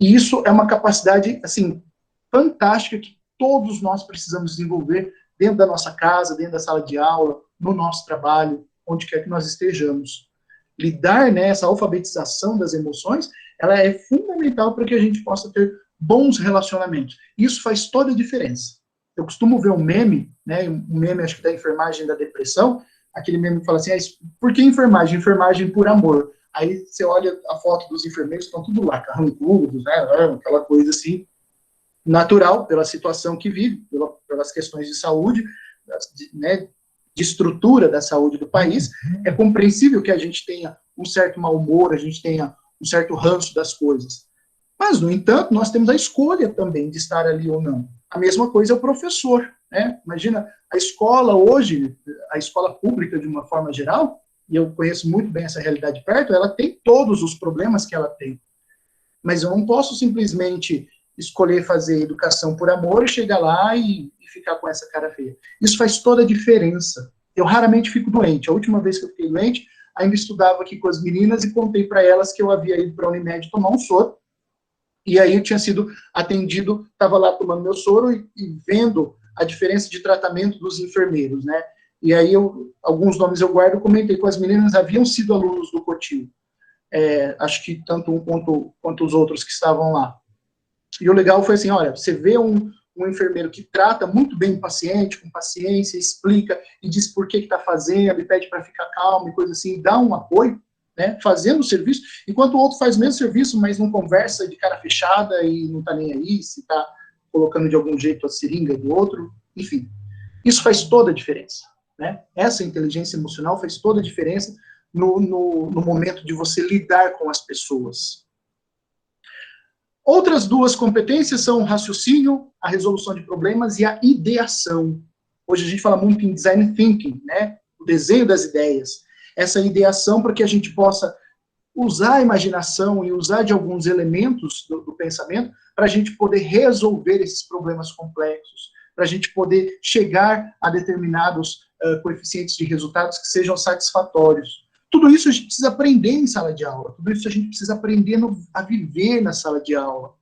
E isso é uma capacidade, assim, fantástica que todos nós precisamos desenvolver dentro da nossa casa, dentro da sala de aula, no nosso trabalho, onde quer que nós estejamos. Lidar, né, essa alfabetização das emoções, ela é fundamental para que a gente possa ter bons relacionamentos. Isso faz toda a diferença. Eu costumo ver um meme, né, acho que da enfermagem da depressão, aquele meme que fala assim, por que enfermagem? Enfermagem por amor. Aí você olha a foto dos enfermeiros, estão tudo lá, carrancudos, né, aquela coisa assim, natural, pela situação que vive, pelas questões de saúde, né, de estrutura da saúde do país. É compreensível que a gente tenha um certo mau humor, a gente tenha um certo ranço das coisas. Mas, no entanto, nós temos a escolha também de estar ali ou não. A mesma coisa é o professor, né? Imagina, a escola hoje, a escola pública de uma forma geral, e eu conheço muito bem essa realidade de perto, ela tem todos os problemas que ela tem. Mas eu não posso simplesmente escolher fazer educação por amor e chegar lá e ficar com essa cara feia. Isso faz toda a diferença. Eu raramente fico doente. A última vez que eu fiquei doente, ainda estudava aqui com as meninas e contei para elas que eu havia ido para a Unimed tomar um soro. E aí eu tinha sido atendido, estava lá tomando meu soro e vendo a diferença de tratamento dos enfermeiros, né? E aí alguns nomes eu guardo, comentei com as meninas, haviam sido alunos do Cotil. Acho que tanto um quanto os outros que estavam lá. E o legal foi assim, olha, você vê um enfermeiro que trata muito bem o paciente, com paciência, explica e diz por que está fazendo, e pede para ficar calmo e coisa assim, dá um apoio, né, fazendo o serviço, enquanto o outro faz o mesmo serviço, mas não conversa de cara fechada e não está nem aí, se está colocando de algum jeito a seringa do outro, enfim. Isso faz toda a diferença. Né? Essa inteligência emocional faz toda a diferença no momento de você lidar com as pessoas. Outras duas competências são o raciocínio, a resolução de problemas e a ideação. Hoje a gente fala muito em design thinking, né? O desenho das ideias. Essa ideação para que a gente possa usar a imaginação e usar de alguns elementos do pensamento para a gente poder resolver esses problemas complexos, para a gente poder chegar a determinados coeficientes de resultados que sejam satisfatórios. Tudo isso a gente precisa aprender em sala de aula, tudo isso a gente precisa aprender a viver na sala de aula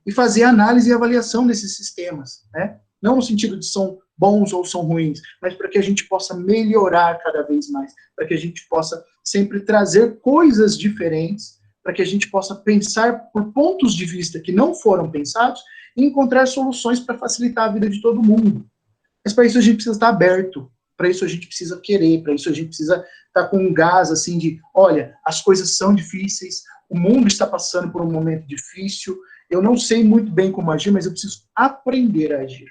e fazer análise e avaliação desses sistemas, né? Não no sentido de são bons ou são ruins, mas para que a gente possa melhorar cada vez mais, para que a gente possa sempre trazer coisas diferentes, para que a gente possa pensar por pontos de vista que não foram pensados e encontrar soluções para facilitar a vida de todo mundo. Mas para isso a gente precisa estar aberto, para isso a gente precisa querer, para isso a gente precisa estar com um gás assim de, olha, as coisas são difíceis, o mundo está passando por um momento difícil, eu não sei muito bem como agir, mas eu preciso aprender a agir.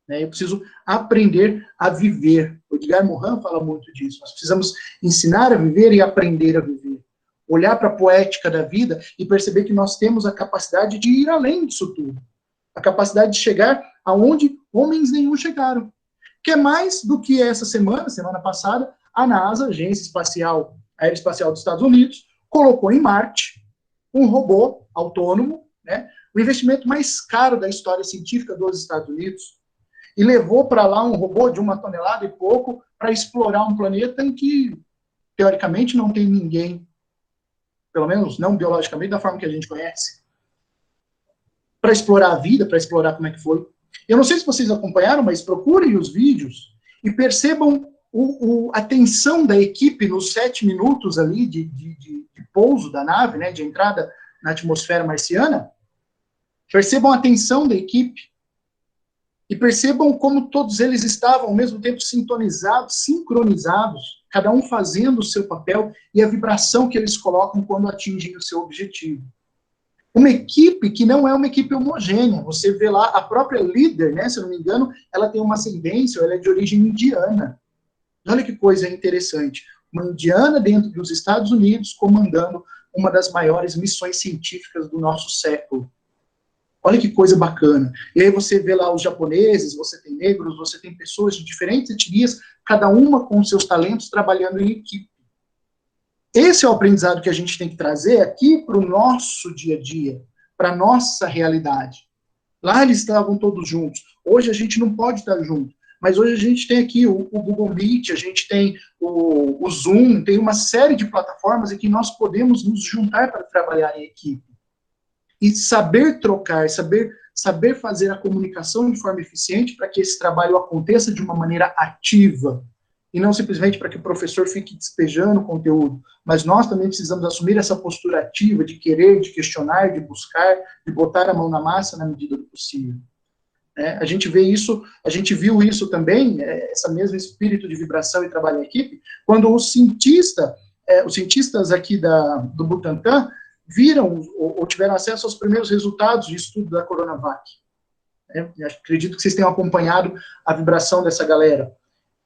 Né? Eu preciso aprender a viver. O Edgar Morin fala muito disso. Nós precisamos ensinar a viver e aprender a viver. Olhar para a poética da vida e perceber que nós temos a capacidade de ir além disso tudo. A capacidade de chegar aonde homens nenhum chegaram. Que é mais do que essa semana passada, a NASA, Agência Espacial Aeroespacial dos Estados Unidos, colocou em Marte um robô autônomo, né, o investimento mais caro da história científica dos Estados Unidos, e levou para lá um robô de 1 tonelada e pouco para explorar um planeta em que, teoricamente, não tem ninguém, pelo menos não biologicamente, da forma que a gente conhece, para explorar a vida, para explorar como é que foi. Eu não sei se vocês acompanharam, mas procurem os vídeos e percebam a tensão da equipe nos 7 minutos ali de pouso da nave, né, de entrada na atmosfera marciana. Percebam a tensão da equipe e percebam como todos eles estavam ao mesmo tempo sintonizados, sincronizados, cada um fazendo o seu papel e a vibração que eles colocam quando atingem o seu objetivo. Uma equipe que não é uma equipe homogênea. Você vê lá a própria líder, né, se eu não me engano, ela tem uma ascendência, ela é de origem indiana. Olha que coisa interessante. Uma indiana dentro dos Estados Unidos comandando uma das maiores missões científicas do nosso século. Olha que coisa bacana. E aí você vê lá os japoneses, você tem negros, você tem pessoas de diferentes etnias, cada uma com seus talentos trabalhando em equipe. Esse é o aprendizado que a gente tem que trazer aqui para o nosso dia a dia, para a nossa realidade. Lá eles estavam todos juntos. Hoje a gente não pode estar junto. Mas hoje a gente tem aqui o Google Meet, a gente tem o Zoom, tem uma série de plataformas em que nós podemos nos juntar para trabalhar em equipe. E saber trocar, saber fazer a comunicação de forma eficiente para que esse trabalho aconteça de uma maneira ativa. E não simplesmente para que o professor fique despejando o conteúdo. Mas nós também precisamos assumir essa postura ativa de querer, de questionar, de buscar, de botar a mão na massa na medida do possível. A gente vê isso, a gente viu isso também, essa mesmo espírito de vibração e trabalho em equipe, quando os cientistas aqui do Butantan viram ou tiveram acesso aos primeiros resultados de estudo da Coronavac. Acredito que vocês tenham acompanhado a vibração dessa galera.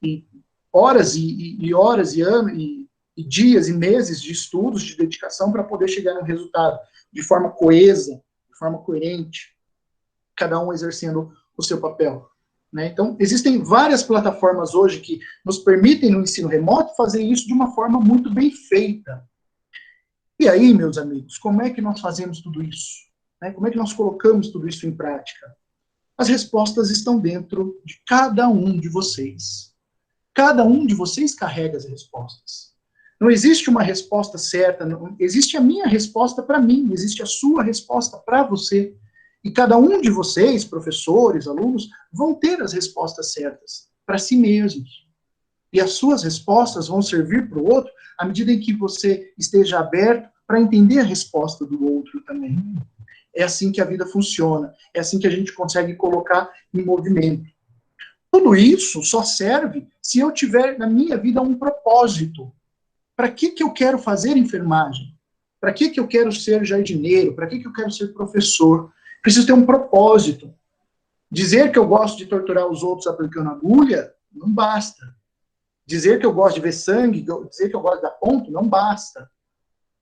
E horas e horas e anos, e dias e meses de estudos, de dedicação para poder chegar no resultado de forma coesa, de forma coerente, cada um exercendo o seu papel. Né? Então, existem várias plataformas hoje que nos permitem, no ensino remoto, fazer isso de uma forma muito bem feita. E aí, meus amigos, como é que nós fazemos tudo isso? Né? Como é que nós colocamos tudo isso em prática? As respostas estão dentro de cada um de vocês. Cada um de vocês carrega as respostas. Não existe uma resposta certa, não existe a minha resposta para mim, existe a sua resposta para você. E cada um de vocês, professores, alunos, vão ter as respostas certas para si mesmos. E as suas respostas vão servir para o outro à medida em que você esteja aberto para entender a resposta do outro também. É assim que a vida funciona. É assim que a gente consegue colocar em movimento. Tudo isso só serve se eu tiver na minha vida um propósito. Para que eu quero fazer enfermagem? Para que eu quero ser jardineiro? Para que eu quero ser professor? Preciso ter um propósito. Dizer que eu gosto de torturar os outros aplicando agulha, não basta. Dizer que eu gosto de ver sangue, dizer que eu gosto de dar ponto, não basta.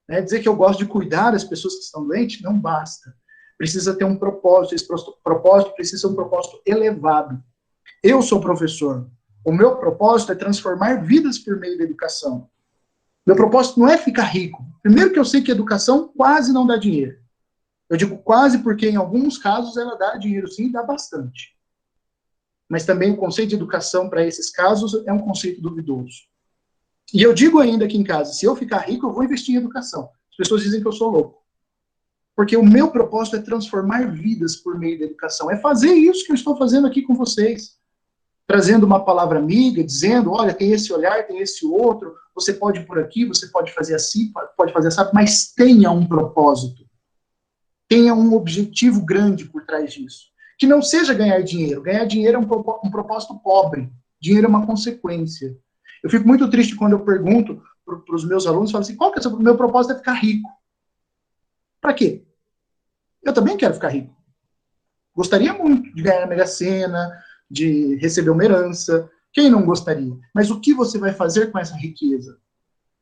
Dizer que eu gosto de cuidar das pessoas que estão doentes, não basta. Precisa ter um propósito. Esse propósito precisa ser um propósito elevado. Eu sou professor. O meu propósito é transformar vidas por meio da educação. Meu propósito não é ficar rico. Primeiro que eu sei que educação quase não dá dinheiro. Eu digo quase porque, em alguns casos, ela dá dinheiro sim, dá bastante. Mas também o conceito de educação para esses casos é um conceito duvidoso. E eu digo ainda aqui em casa, se eu ficar rico, eu vou investir em educação. As pessoas dizem que eu sou louco. Porque o meu propósito é transformar vidas por meio da educação. É fazer isso que eu estou fazendo aqui com vocês. Trazendo uma palavra amiga, dizendo, olha, tem esse olhar, tem esse outro, você pode ir por aqui, você pode fazer assim, pode fazer assim, mas tenha um propósito. Tenha um objetivo grande por trás disso. Que não seja ganhar dinheiro. Ganhar dinheiro é um propósito pobre. Dinheiro é uma consequência. Eu fico muito triste quando eu pergunto para os meus alunos, falo assim, qual que é o meu propósito? É ficar rico. Para quê? Eu também quero ficar rico. Gostaria muito de ganhar na Mega Sena, de receber uma herança. Quem não gostaria? Mas o que você vai fazer com essa riqueza?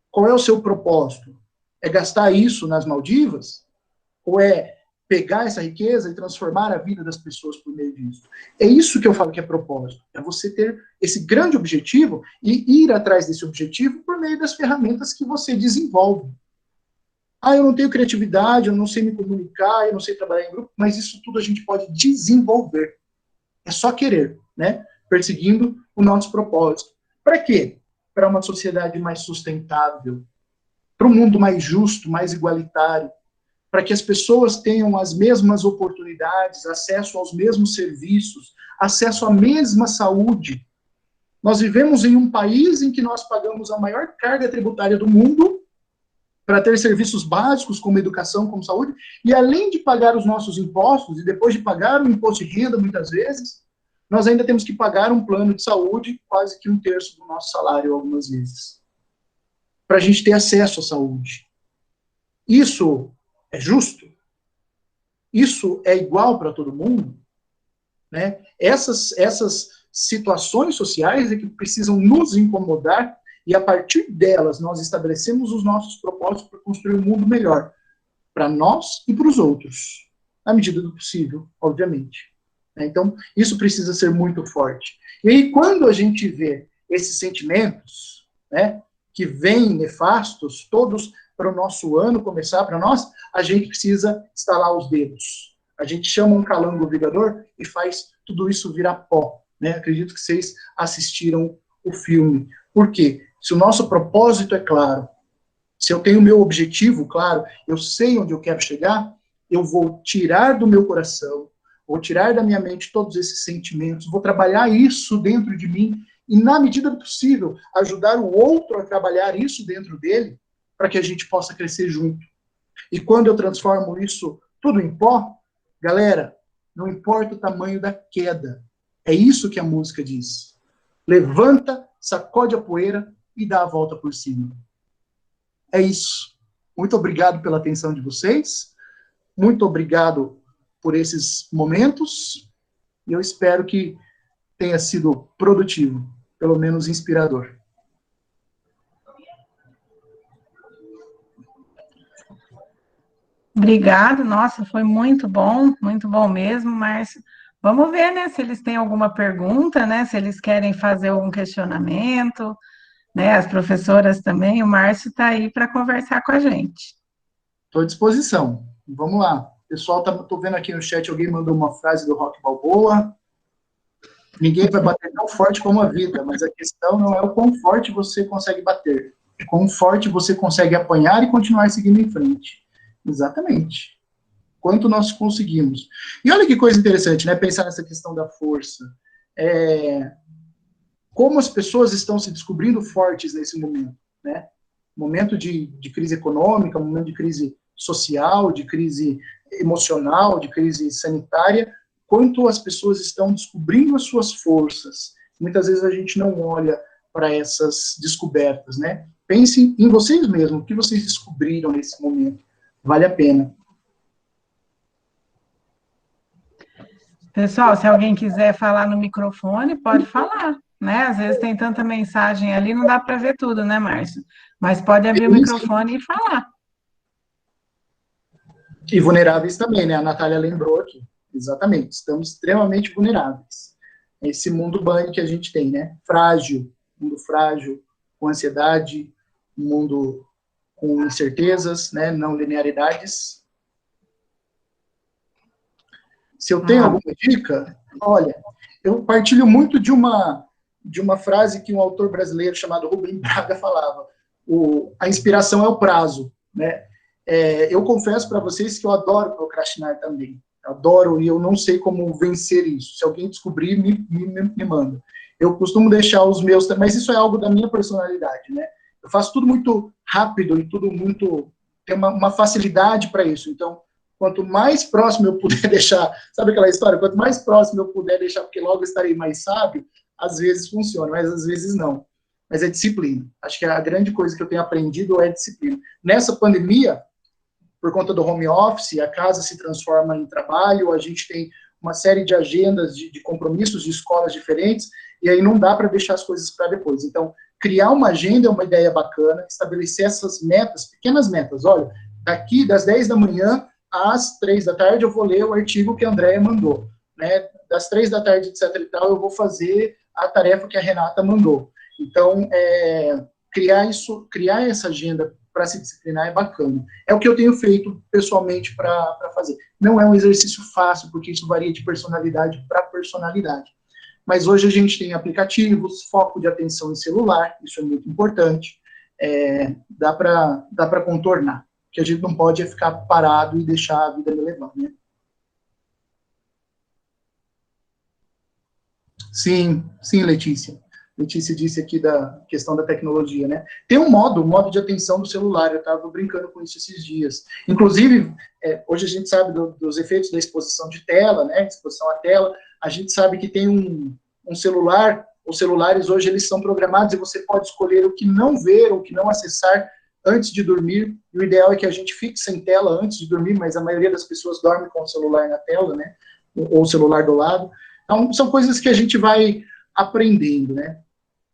Qual é o seu propósito? É gastar isso nas Maldivas? Ou é pegar essa riqueza e transformar a vida das pessoas por meio disso? É isso que eu falo que é propósito. É você ter esse grande objetivo e ir atrás desse objetivo por meio das ferramentas que você desenvolve. Ah, eu não tenho criatividade, eu não sei me comunicar, eu não sei trabalhar em grupo, mas isso tudo a gente pode desenvolver. É só querer, né? Perseguindo o nosso propósito. Para quê? Para uma sociedade mais sustentável, para um mundo mais justo, mais igualitário, para que as pessoas tenham as mesmas oportunidades, acesso aos mesmos serviços, acesso à mesma saúde. Nós vivemos em um país em que nós pagamos a maior carga tributária do mundo para ter serviços básicos como educação, como saúde, e além de pagar os nossos impostos, e depois de pagar o imposto de renda, muitas vezes, nós ainda temos que pagar um plano de saúde, quase que 1/3 do nosso salário, algumas vezes, para a gente ter acesso à saúde. Isso é justo? Isso é igual para todo mundo? Né? Essas situações sociais é que precisam nos incomodar e, a partir delas, nós estabelecemos os nossos propósitos para construir um mundo melhor, para nós e para os outros, na medida do possível, obviamente. Então, isso precisa ser muito forte. E aí, quando a gente vê esses sentimentos, né, que vêm nefastos, todos para o nosso ano começar, para nós, a gente precisa estalar os dedos. A gente chama um calango vigador e faz tudo isso virar pó. Né? Acredito que vocês assistiram o filme. Por quê? Se o nosso propósito é claro, se eu tenho o meu objetivo claro, eu sei onde eu quero chegar, eu vou tirar do meu coração, vou tirar da minha mente todos esses sentimentos, vou trabalhar isso dentro de mim e, na medida do possível, ajudar o outro a trabalhar isso dentro dele, para que a gente possa crescer junto. E quando eu transformo isso tudo em pó, galera, não importa o tamanho da queda, é isso que a música diz. Levanta, sacode a poeira e dá a volta por cima. É isso. Muito obrigado pela atenção de vocês. Muito obrigado por esses momentos. E eu espero que tenha sido produtivo, pelo menos inspirador. Obrigado, nossa, foi muito bom mesmo, Márcio. Vamos ver, né, se eles têm alguma pergunta, né, se eles querem fazer algum questionamento, né, as professoras também, o Márcio está aí para conversar com a gente. Estou à disposição. Vamos lá. Pessoal, estou vendo aqui no chat, alguém mandou uma frase do Rock Balboa. Ninguém vai bater tão forte como a vida, mas a questão não é o quão forte você consegue bater, é quão forte você consegue apanhar e continuar seguindo em frente. Exatamente. Quanto nós conseguimos. E olha que coisa interessante, né? Pensar nessa questão da força. Como as pessoas estão se descobrindo fortes nesse momento, né? Momento de crise econômica, momento de crise social, de crise emocional, de crise sanitária, quanto as pessoas estão descobrindo as suas forças. Muitas vezes a gente não olha para essas descobertas, né? Pensem em vocês mesmos, o que vocês descobriram nesse momento. Vale a pena. Pessoal, se alguém quiser falar no microfone, pode falar, né? Às vezes tem tanta mensagem ali, não dá para ver tudo, né, Márcio? Mas pode abrir o microfone e falar. E vulneráveis também, né? A Natália lembrou aqui. Exatamente. Estamos extremamente vulneráveis. Esse mundo banho que a gente tem, né? Frágil, mundo frágil, com ansiedade, mundo com incertezas, né? Não linearidades. Se eu tenho alguma dica, olha, eu partilho muito de uma frase que um autor brasileiro chamado Rubem Braga falava: a inspiração é o prazo, né? Eu confesso para vocês que eu adoro procrastinar também. Adoro, e eu não sei como vencer isso. Se alguém descobrir, me manda. Eu costumo deixar os meus, mas isso é algo da minha personalidade, né? Eu faço tudo muito rápido e tudo muito... Tem uma facilidade para isso. Então, quanto mais próximo eu puder deixar... Sabe aquela história? Quanto mais próximo eu puder deixar, porque logo estarei mais sábio, às vezes funciona, mas às vezes não. Mas é disciplina. Acho que a grande coisa que eu tenho aprendido é disciplina. Nessa pandemia, por conta do home office, a casa se transforma em trabalho, a gente tem uma série de agendas, de compromissos de escolas diferentes, e aí não dá para deixar as coisas para depois. Então, criar uma agenda é uma ideia bacana, estabelecer essas metas, pequenas metas. Olha, daqui das 10 da manhã às 3 da tarde eu vou ler o artigo que a Andréia mandou, né? Das 3 da tarde, etc. e tal, eu vou fazer a tarefa que a Renata mandou. Então, criar essa agenda para se disciplinar é bacana. É o que eu tenho feito pessoalmente para fazer. Não é um exercício fácil, porque isso varia de personalidade para personalidade. Mas hoje a gente tem aplicativos, foco de atenção em celular, isso é muito importante. Dá para contornar. O que a gente não pode é ficar parado e deixar a vida me levar, né? Sim, Letícia. Letícia disse aqui da questão da tecnologia, né? Tem um modo de atenção do celular, eu estava brincando com isso esses dias. Inclusive, hoje a gente sabe dos efeitos da exposição de tela, né? Exposição à tela, a gente sabe que tem um celular, os celulares hoje eles são programados e você pode escolher o que não ver, ou o que não acessar antes de dormir, e o ideal é que a gente fique sem tela antes de dormir, mas a maioria das pessoas dorme com o celular na tela, né? Ou o celular do lado. Então, são coisas que a gente vai aprendendo, né?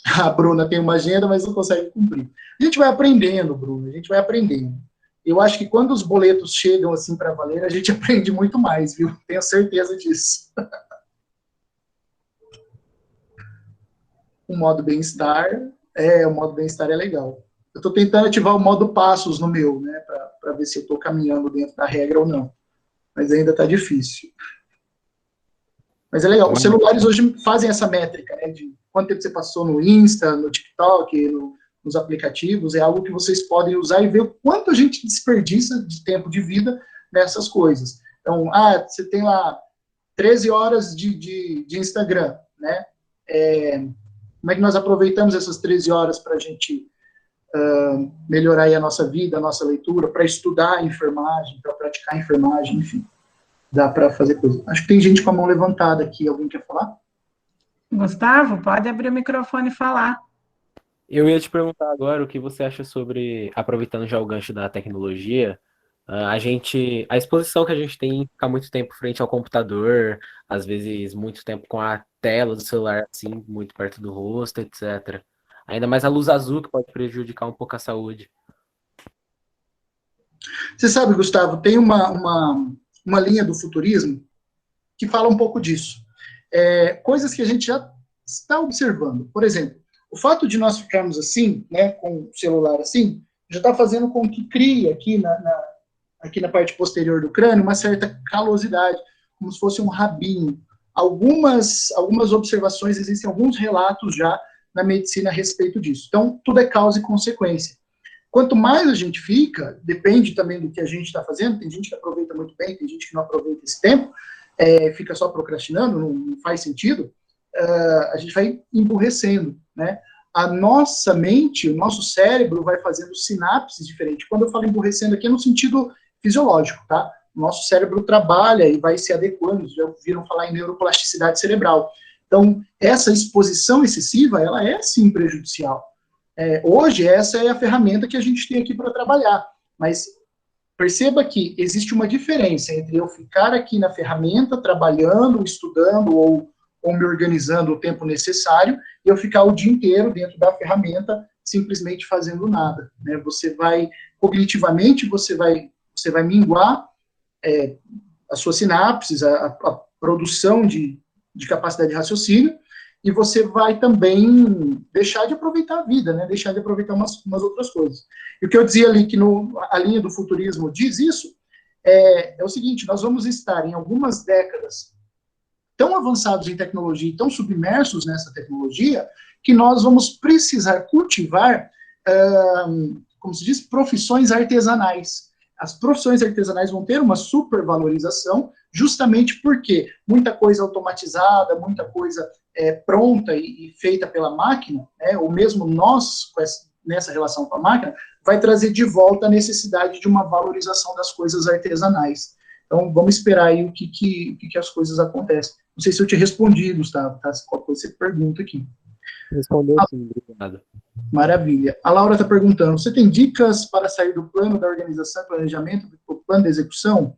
A Bruna tem uma agenda, mas não consegue cumprir. A gente vai aprendendo, Bruna, a gente vai aprendendo. Eu acho que quando os boletos chegam assim para valer, a gente aprende muito mais, viu? Tenho certeza disso. O modo bem-estar, o modo bem-estar é legal. Eu estou tentando ativar o modo passos no meu, né? Para ver se eu estou caminhando dentro da regra ou não. Mas ainda está difícil. Mas é legal. Os celulares hoje fazem essa métrica, né? De quanto tempo você passou no Insta, no TikTok, nos aplicativos. É algo que vocês podem usar e ver o quanto a gente desperdiça de tempo de vida nessas coisas. Então, você tem lá 13 horas de Instagram, né? Como é que nós aproveitamos essas 13 horas para a gente melhorar aí a nossa vida, a nossa leitura, para estudar enfermagem, para praticar enfermagem, enfim. Dá para fazer coisa. Acho que tem gente com a mão levantada aqui. Alguém quer falar? Gustavo, pode abrir o microfone e falar. Eu ia te perguntar agora o que você acha sobre, aproveitando já o gancho da tecnologia, a exposição que a gente tem em ficar muito tempo frente ao computador, às vezes muito tempo com a tela do celular assim, muito perto do rosto, etc. Ainda mais a luz azul que pode prejudicar um pouco a saúde. Você sabe, Gustavo, tem uma linha do futurismo que fala um pouco disso. Coisas que a gente já está observando. Por exemplo, o fato de nós ficarmos assim, né, com o celular assim, já está fazendo com que crie aqui na parte posterior do crânio uma certa calosidade, como se fosse um rabinho. Algumas observações, existem alguns relatos já na medicina a respeito disso. Então, tudo é causa e consequência. Quanto mais a gente fica, depende também do que a gente está fazendo, tem gente que aproveita muito bem, tem gente que não aproveita esse tempo, fica só procrastinando, não faz sentido, a gente vai emburrecendo, né? A nossa mente, o nosso cérebro vai fazendo sinapses diferentes. Quando eu falo emburrecendo aqui é no sentido fisiológico, tá? O nosso cérebro trabalha e vai se adequando, já ouviram falar em neuroplasticidade cerebral. Então, essa exposição excessiva, ela é sim prejudicial. Hoje, essa é a ferramenta que a gente tem aqui para trabalhar, mas perceba que existe uma diferença entre eu ficar aqui na ferramenta, trabalhando, estudando ou me organizando o tempo necessário, e eu ficar o dia inteiro dentro da ferramenta, simplesmente fazendo nada, né? Você vai, cognitivamente, você vai minguar as suas sinapses, a produção de capacidade de raciocínio, e você vai também deixar de aproveitar a vida, né? Deixar de aproveitar umas outras coisas. E o que eu dizia ali, que a linha do futurismo diz isso, é o seguinte: nós vamos estar em algumas décadas tão avançados em tecnologia e tão submersos nessa tecnologia, que nós vamos precisar cultivar, como se diz, profissões artesanais. As profissões artesanais vão ter uma supervalorização, justamente porque muita coisa automatizada, muita coisa pronta e feita pela máquina, né, ou mesmo nós, nessa relação com a máquina, vai trazer de volta a necessidade de uma valorização das coisas artesanais. Então, vamos esperar aí o que as coisas acontecem. Não sei se eu te respondi, Gustavo, tá? Qual coisa você pergunta aqui. Respondeu sim, obrigado. Maravilha. A Laura está perguntando, você tem dicas para sair do plano da organização e planejamento plano de execução?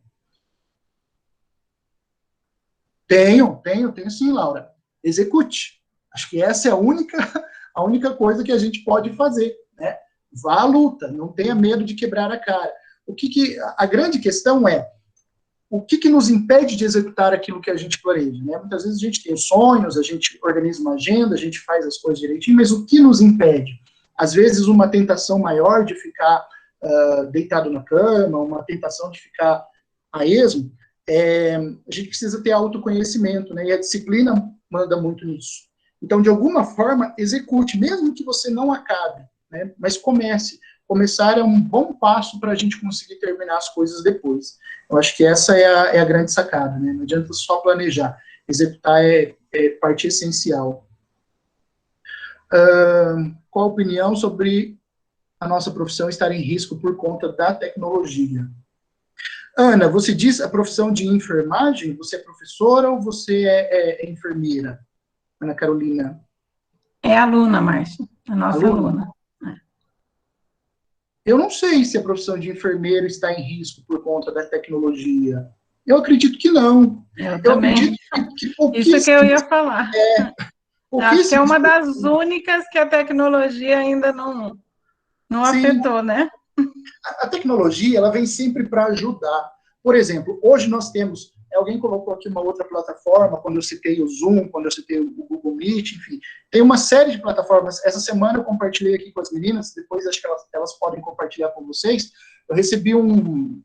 Tenho sim, Laura. Execute. Acho que essa é a única coisa que a gente pode fazer, né? Vá à luta, não tenha medo de quebrar a cara. A grande questão é, o que nos impede de executar aquilo que a gente planeja, né? Muitas vezes a gente tem sonhos, a gente organiza uma agenda, a gente faz as coisas direitinho, mas o que nos impede? Às vezes uma tentação maior de ficar deitado na cama, uma tentação de ficar a esmo, a gente precisa ter autoconhecimento, né? E a disciplina manda muito nisso. Então, de alguma forma, execute, mesmo que você não acabe, né? Mas comece. Começar é um bom passo para a gente conseguir terminar as coisas depois. Eu acho que essa é a grande sacada, né? Não adianta só planejar. Executar é parte essencial. Qual a opinião sobre a nossa profissão estar em risco por conta da tecnologia? Ana, você diz a profissão de enfermagem? Você é professora ou você é enfermeira? Ana Carolina. É aluna, Márcia, a nossa aluna. Eu não sei se a profissão de enfermeiro está em risco por conta da tecnologia. Eu acredito que não. Eu acredito que isso que eu ia falar. Acho que é uma das únicas que a tecnologia ainda não afetou, né? A tecnologia, ela vem sempre para ajudar. Por exemplo, hoje nós temos, alguém colocou aqui uma outra plataforma, quando eu citei o Zoom, quando eu citei o Google Meet, enfim, tem uma série de plataformas. Essa semana eu compartilhei aqui com as meninas, depois acho que elas podem compartilhar com vocês. Eu recebi um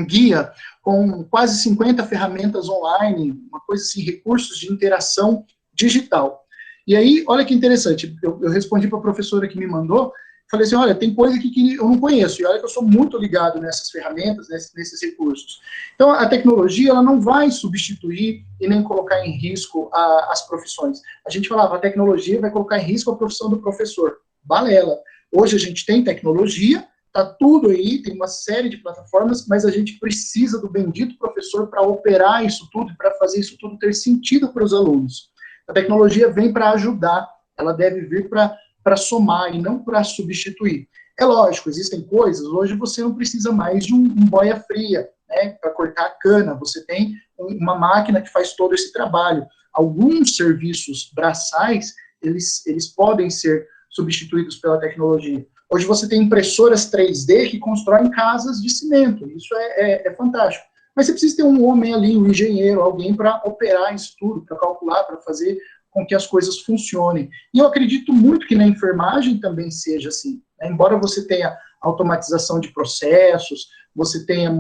guia com quase 50 ferramentas online, uma coisa assim, recursos de interação digital. E aí, olha que interessante, eu respondi para a professora que me mandou, falei assim, olha, tem coisa aqui que eu não conheço, e olha que eu sou muito ligado nessas ferramentas, nesses recursos. Então, a tecnologia, ela não vai substituir e nem colocar em risco as profissões. A gente falava, a tecnologia vai colocar em risco a profissão do professor. Balela. Hoje a gente tem tecnologia, tá tudo aí, tem uma série de plataformas, mas a gente precisa do bendito professor para operar isso tudo, para fazer isso tudo ter sentido para os alunos. A tecnologia vem para ajudar, ela deve vir para somar e não para substituir. É lógico, existem coisas, hoje você não precisa mais de um boia fria, né, para cortar a cana, você tem uma máquina que faz todo esse trabalho. Alguns serviços braçais, eles podem ser substituídos pela tecnologia. Hoje você tem impressoras 3D que constroem casas de cimento, isso é fantástico. Mas você precisa ter um homem ali, um engenheiro, alguém para operar isso tudo, para calcular, para fazer com que as coisas funcionem. E eu acredito muito que na enfermagem também seja assim, né? Embora você tenha automatização de processos, você tenha,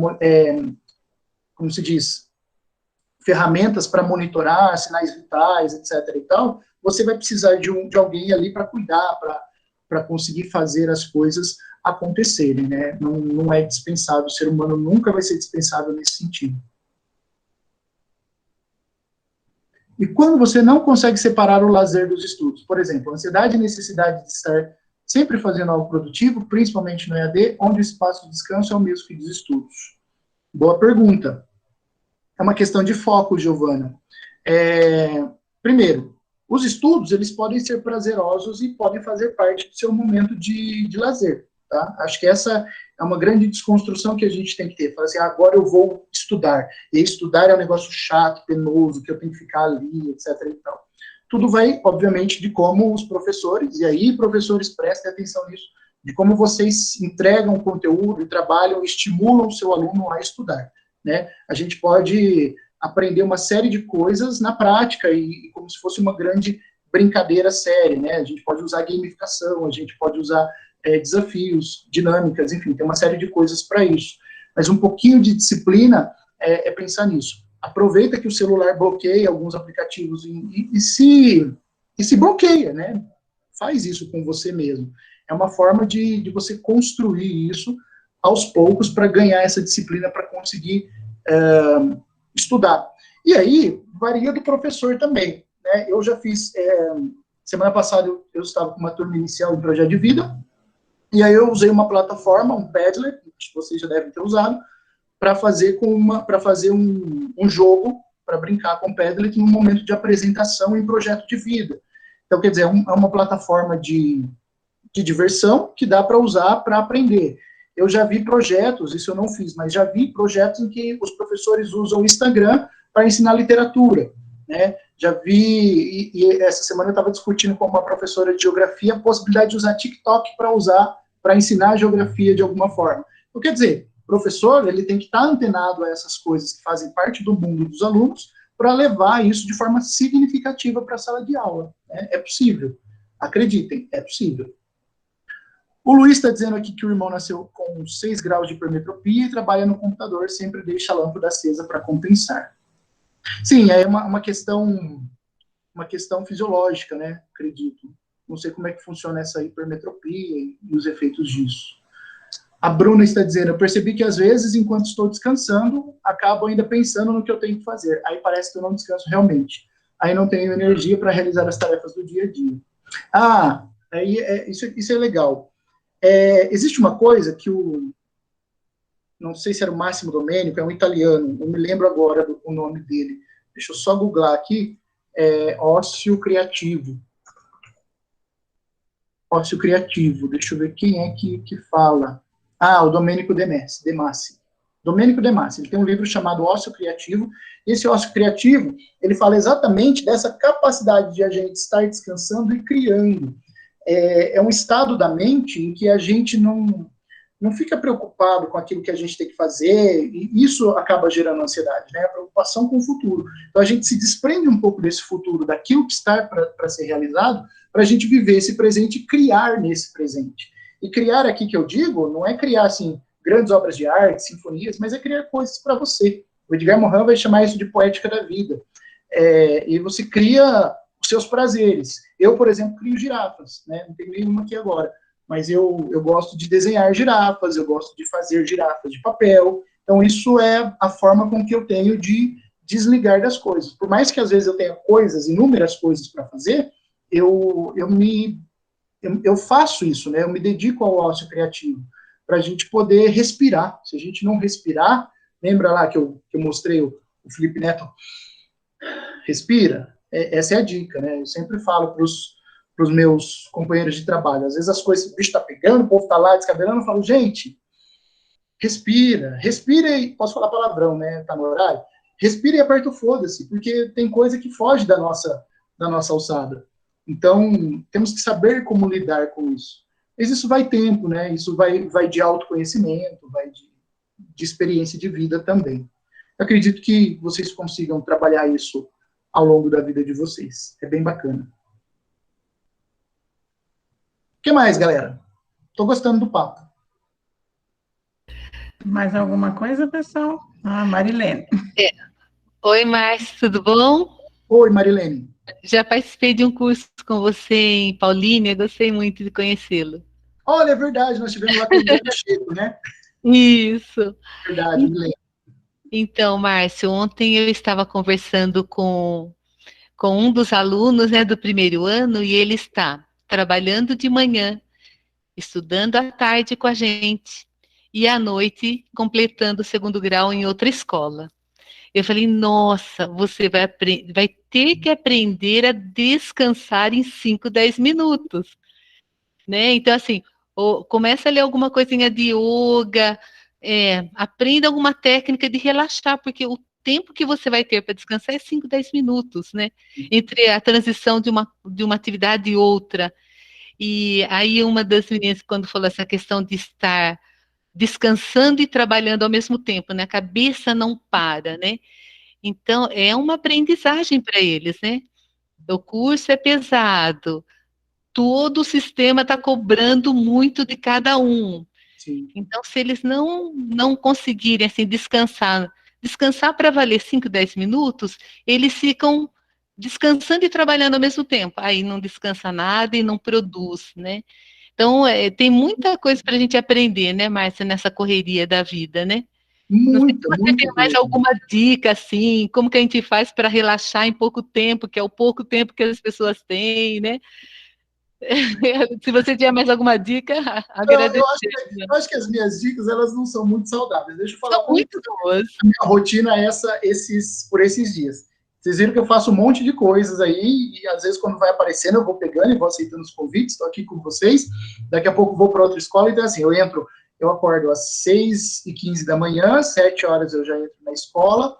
como se diz, ferramentas para monitorar sinais vitais, etc. e tal, você vai precisar de alguém ali para cuidar, para conseguir fazer as coisas acontecerem, né? Não é dispensável, o ser humano nunca vai ser dispensável nesse sentido. E quando você não consegue separar o lazer dos estudos, por exemplo, a ansiedade e necessidade de estar sempre fazendo algo produtivo, principalmente no EAD, onde o espaço de descanso é o mesmo que dos estudos. Boa pergunta. É uma questão de foco, Giovana. Primeiro, os estudos, eles podem ser prazerosos e podem fazer parte do seu momento de lazer, tá? Acho que essa é uma grande desconstrução que a gente tem que ter. Falar assim, agora eu vou estudar. E estudar é um negócio chato, penoso, que eu tenho que ficar ali, etc. e tal. Tudo vai, obviamente, de como os professores, e aí, professores, prestem atenção nisso, de como vocês entregam o conteúdo, trabalham, estimulam o seu aluno a estudar, né? A gente pode aprender uma série de coisas na prática e como se fosse uma grande brincadeira séria, né? A gente pode usar gamificação, a gente pode usar desafios, dinâmicas, enfim, tem uma série de coisas para isso. Mas um pouquinho de disciplina é pensar nisso. Aproveita que o celular bloqueia alguns aplicativos e se bloqueia, né? Faz isso com você mesmo. É uma forma de você construir isso aos poucos para ganhar essa disciplina, para conseguir estudar. E aí, varia do professor também, né? Eu já fiz, semana passada eu estava com uma turma inicial em projeto de vida, e aí eu usei uma plataforma, um Padlet, que vocês já devem ter usado, para fazer um jogo, para brincar com o Padlet no momento de apresentação em projeto de vida. Então, quer dizer, é uma plataforma de diversão que dá para usar para aprender. Eu já vi projetos, isso eu não fiz, mas já vi projetos em que os professores usam o Instagram para ensinar literatura, né? Já vi, e essa semana eu estava discutindo com uma professora de geografia a possibilidade de usar TikTok para ensinar geografia de alguma forma. Então, quer dizer, o professor, ele tem que estar antenado a essas coisas que fazem parte do mundo dos alunos para levar isso de forma significativa para a sala de aula, né? É possível. Acreditem, é possível. O Luiz está dizendo aqui que o irmão nasceu com 6 graus de hipermetropia e trabalha no computador, sempre deixa a lâmpada acesa para compensar. Sim, é uma questão fisiológica, né? Acredito. Não sei como é que funciona essa hipermetropia e os efeitos disso. A Bruna está dizendo, eu percebi que às vezes, enquanto estou descansando, acabo ainda pensando no que eu tenho que fazer. Aí parece que eu não descanso realmente. Aí não tenho energia para realizar as tarefas do dia a dia. Ah, aí isso é legal. Existe uma coisa que não sei se era o Máximo Domênico, é um italiano, não me lembro agora o nome dele. Deixa eu só googlar aqui. Ócio criativo. Ócio criativo. Deixa eu ver quem é que fala. Ah, o Domênico De Masi. Domênico De Masi. Ele tem um livro chamado Ócio Criativo. Esse ócio criativo, ele fala exatamente dessa capacidade de a gente estar descansando e criando. É um estado da mente em que a gente não fica preocupado com aquilo que a gente tem que fazer, e isso acaba gerando ansiedade, né? A preocupação com o futuro. Então, a gente se desprende um pouco desse futuro, daquilo que está para ser realizado, para a gente viver esse presente e criar nesse presente. E criar aqui, que eu digo, não é criar, assim, grandes obras de arte, sinfonias, mas é criar coisas para você. O Edgar Morin vai chamar isso de poética da vida. E você cria os seus prazeres. Eu, por exemplo, crio girafas, né? Não tenho nenhuma aqui agora. Mas eu gosto de desenhar girafas, eu gosto de fazer girafas de papel. Então, isso é a forma com que eu tenho de desligar das coisas. Por mais que, às vezes, eu tenha inúmeras coisas para fazer, eu faço isso, né? Eu me dedico ao ócio criativo, para a gente poder respirar. Se a gente não respirar, lembra lá que eu mostrei o Felipe Neto? Respira. Essa é a dica, né? Eu sempre falo para os meus companheiros de trabalho. Às vezes as coisas, o bicho está pegando, o povo está lá descabelando, eu falo, gente, respira e, posso falar palavrão, né, tá no horário? Respira e aperta o foda-se, porque tem coisa que foge da nossa alçada. Então, temos que saber como lidar com isso. Mas isso vai tempo, né, isso vai de autoconhecimento, vai de experiência de vida também. Eu acredito que vocês consigam trabalhar isso ao longo da vida de vocês. É bem bacana. O que mais, galera? Estou gostando do papo. Mais alguma coisa, pessoal? Marilene. Oi, Márcio, tudo bom? Oi, Marilene. Já participei de um curso com você em Paulínia, gostei muito de conhecê-lo. Olha, é verdade, nós estivemos lá com o Guilherme Chico, né? Isso. Verdade, me lembro. Então, Márcio, ontem eu estava conversando com um dos alunos, né, do primeiro ano, e ele está trabalhando de manhã, estudando à tarde com a gente, e à noite completando o 2º grau em outra escola. Eu falei, nossa, você vai ter que aprender a descansar em 5, 10 minutos, né? Então, assim, começa a ler alguma coisinha de yoga, aprenda alguma técnica de relaxar, porque o tempo que você vai ter para descansar é 5, 10 minutos, né? Entre a transição de uma atividade e outra. E aí uma das meninas, quando falou essa questão de estar descansando e trabalhando ao mesmo tempo, né? A cabeça não para, né? Então, é uma aprendizagem para eles, né? O curso é pesado, todo o sistema está cobrando muito de cada um. Sim. Então, se eles não conseguirem assim, descansar para valer 5, 10 minutos, eles ficam descansando e trabalhando ao mesmo tempo. Aí não descansa nada e não produz, né? Então, tem muita coisa para a gente aprender, né, Márcia, nessa correria da vida, né? Não sei se você tem mais alguma dica, assim, como que a gente faz para relaxar em pouco tempo, que é o pouco tempo que as pessoas têm, né? Se você tiver mais alguma dica, agradeço. Eu acho que as minhas dicas, elas não são muito saudáveis. Deixa eu falar. São muito boas. A minha rotina é por esses dias. Vocês viram que eu faço um monte de coisas aí, e às vezes quando vai aparecendo eu vou pegando e vou aceitando os convites, estou aqui com vocês, daqui a pouco vou para outra escola, então assim, eu entro eu acordo às 6h15 da manhã, 7 horas eu já entro na escola,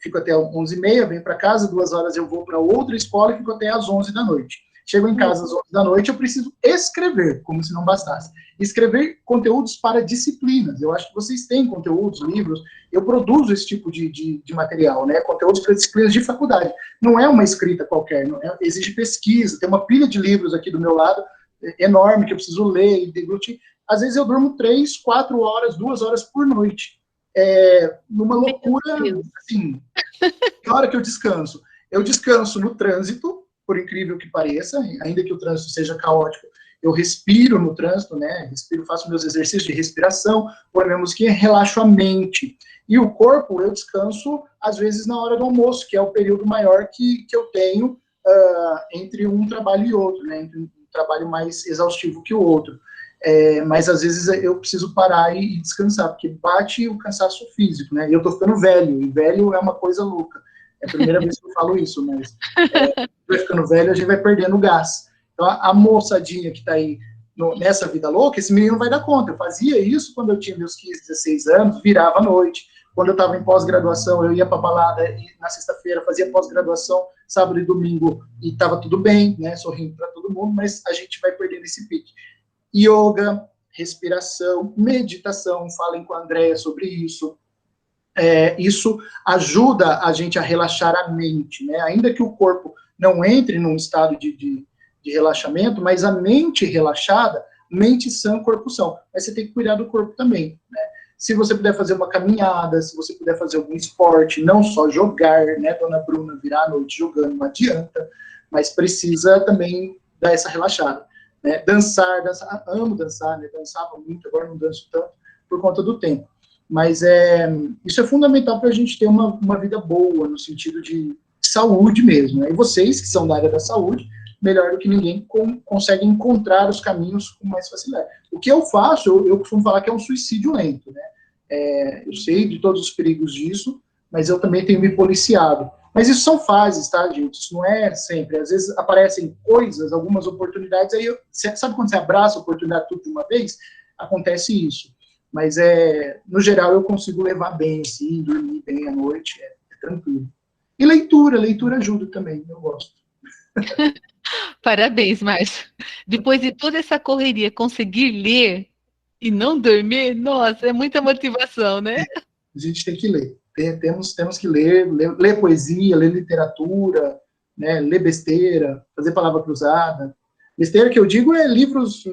fico até 11h30, venho para casa, 2 horas eu vou para outra escola e fico até às 11 da noite. Chego em casa às 11 da noite, eu preciso escrever, como se não bastasse. Escrever conteúdos para disciplinas. Eu acho que vocês têm conteúdos, livros, eu produzo esse tipo de material, né? Conteúdos para disciplinas de faculdade. Não é uma escrita qualquer, não é, exige pesquisa, tem uma pilha de livros aqui do meu lado, enorme, que eu preciso ler e deglutir. Às vezes eu durmo 3, 4 horas, 2 horas por noite. Numa loucura, assim, na hora que eu descanso. Eu descanso no trânsito, por incrível que pareça, ainda que o trânsito seja caótico, eu respiro no trânsito, né? Respiro, faço meus exercícios de respiração, põe minha musiquinha, relaxo a mente. E o corpo, eu descanso, às vezes, na hora do almoço, que é o período maior que eu tenho entre um trabalho e outro, né? Entre um trabalho mais exaustivo que o outro. Mas, às vezes, eu preciso parar e descansar, porque bate o cansaço físico, né? E eu tô ficando velho, e velho é uma coisa louca. É a primeira vez que eu falo isso, mas vai ficando velho, a gente vai perdendo gás. Então, a moçadinha que está aí nessa vida louca, esse menino vai dar conta. Eu fazia isso quando eu tinha meus 15, 16 anos, virava à noite. Quando eu estava em pós-graduação, eu ia para balada e na sexta-feira fazia pós-graduação, sábado e domingo, e estava tudo bem, né, sorrindo para todo mundo, mas a gente vai perdendo esse pique. Yoga, respiração, meditação, falem com a Andrea sobre isso. Isso ajuda a gente a relaxar a mente, né? Ainda que o corpo não entre num estado de relaxamento, mas a mente relaxada, mente sã, corpo são. Mas você tem que cuidar do corpo também, né? Se você puder fazer uma caminhada, se você puder fazer algum esporte, não só jogar, né, dona Bruna, virar a noite jogando não adianta, mas precisa também dar essa relaxada, né? Dançar, amo dançar, né? Dançava muito, agora não danço tanto por conta do tempo. Mas isso é fundamental para a gente ter uma vida boa, no sentido de saúde mesmo, né? E vocês, que são da área da saúde, melhor do que ninguém, conseguem encontrar os caminhos com mais facilidade. O que eu faço, eu costumo falar que é um suicídio lento, né? Eu sei de todos os perigos disso, mas eu também tenho me policiado. Mas isso são fases, tá, gente? Isso não é sempre. Às vezes aparecem coisas, algumas oportunidades, aí sabe quando você abraça a oportunidade tudo de uma vez? Acontece isso. Mas, no geral, eu consigo levar bem, assim, dormir bem à noite, é tranquilo. E leitura ajuda também, eu gosto. Parabéns, Márcio. Depois de toda essa correria, conseguir ler e não dormir, nossa, é muita motivação, né? A gente tem que ler. Temos que ler poesia, ler literatura, né, ler besteira, fazer palavra cruzada. Besteira que eu digo é livros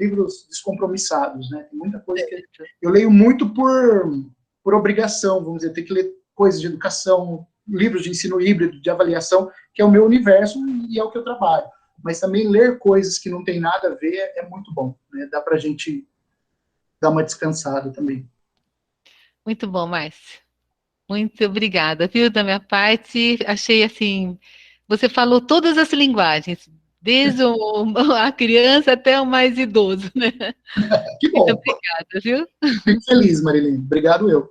descompromissados, né? Tem muita coisa que eu leio muito por obrigação, vamos dizer, tem que ler coisas de educação, livros de ensino híbrido, de avaliação, que é o meu universo e é o que eu trabalho. Mas também ler coisas que não tem nada a ver é muito bom, né? Dá pra gente dar uma descansada também. Muito bom, Márcio. Muito obrigada, viu, da minha parte. Achei assim, você falou todas as linguagens, desde a criança até o mais idoso, né? Que Muito bom. obrigada, viu? Fico feliz, Marilene. Obrigado eu.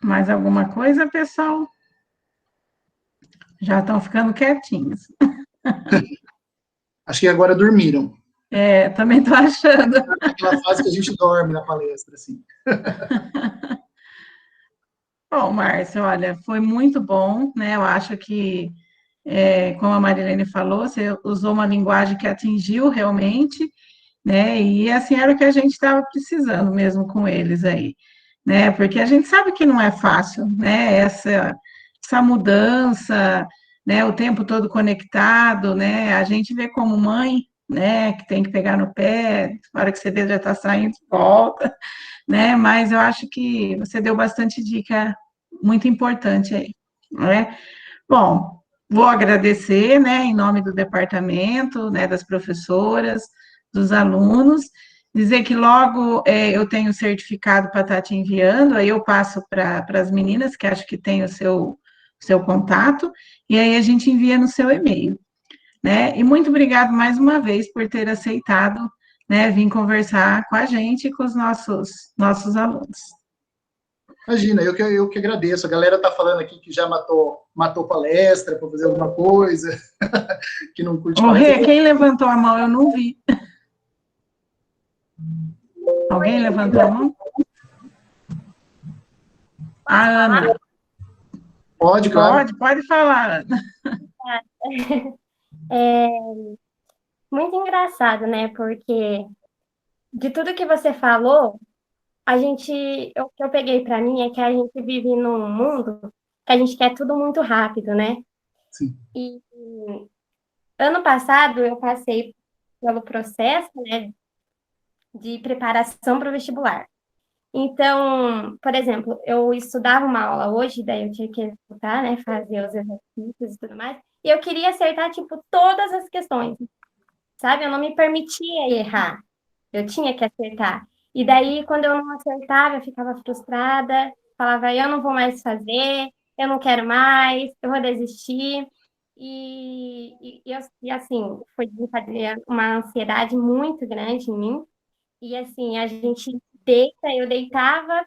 Mais alguma coisa, pessoal? Já estão ficando quietinhos. Acho que agora dormiram. Também estou achando. Aquela fase que a gente dorme na palestra, assim. Bom, Márcio, olha, foi muito bom, né? Eu acho que, como a Marilene falou, você usou uma linguagem que atingiu realmente, né? E assim era o que a gente estava precisando mesmo com eles aí, né? Porque a gente sabe que não é fácil, né? Essa mudança, né? O tempo todo conectado, né? A gente vê como mãe, né? Que tem que pegar no pé, na hora que você vê já está saindo, volta, né? Mas eu acho que você deu bastante dica muito importante aí, né? Bom, vou agradecer, né, em nome do departamento, né, das professoras, dos alunos, dizer que logo eu tenho o certificado para estar te enviando, aí eu passo para as meninas, que acho que tem o seu contato, e aí a gente envia no seu e-mail, né? E muito obrigado mais uma vez por ter aceitado, né, vir conversar com a gente e com os nossos alunos. Imagina, eu que agradeço. A galera está falando aqui que já matou palestra para fazer alguma coisa, que não curte Ô, palestra. Rê, quem levantou a mão? Eu não vi. Alguém levantou a mão? A Ana. Pode, claro. Pode falar, Ana. É muito engraçado, né? Porque de tudo que você falou, o que eu peguei para mim é que a gente vive num mundo que a gente quer tudo muito rápido, né? Sim. E ano passado eu passei pelo processo, né, de preparação para o vestibular. Então, por exemplo, eu estudava uma aula hoje, daí eu tinha que executar, né, fazer os exercícios e tudo mais, e eu queria acertar, tipo, todas as questões, sabe? Eu não me permitia errar, eu tinha que acertar. E daí, quando eu não acertava, eu ficava frustrada, falava, eu não vou mais fazer, eu não quero mais, eu vou desistir. E assim, foi desencadear uma ansiedade muito grande em mim. E assim, a gente eu deitava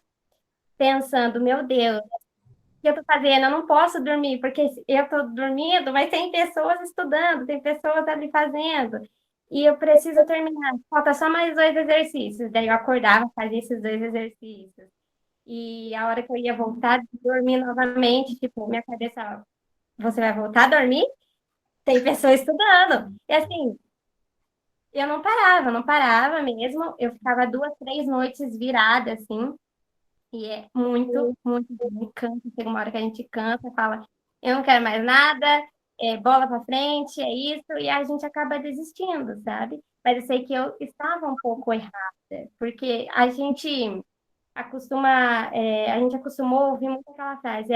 pensando, meu Deus, o que eu tô fazendo? Eu não posso dormir, porque eu tô dormindo, mas tem pessoas estudando, tem pessoas ali fazendo. E eu preciso terminar. Falta só mais 2 exercícios. Daí eu acordava, fazia esses 2 exercícios. E a hora que eu ia voltar, dormir novamente, tipo, minha cabeça, você vai voltar a dormir? Tem pessoa estudando. E assim, eu não parava mesmo. Eu ficava 2, 3 noites virada, assim. E é muito, muito bom. Cansa, chega uma hora que a gente cansa, fala, eu não quero mais nada, bola pra frente, é isso, e a gente acaba desistindo, sabe? Mas eu sei que eu estava um pouco errada, porque a gente acostumou a ouvir muito aquela frase,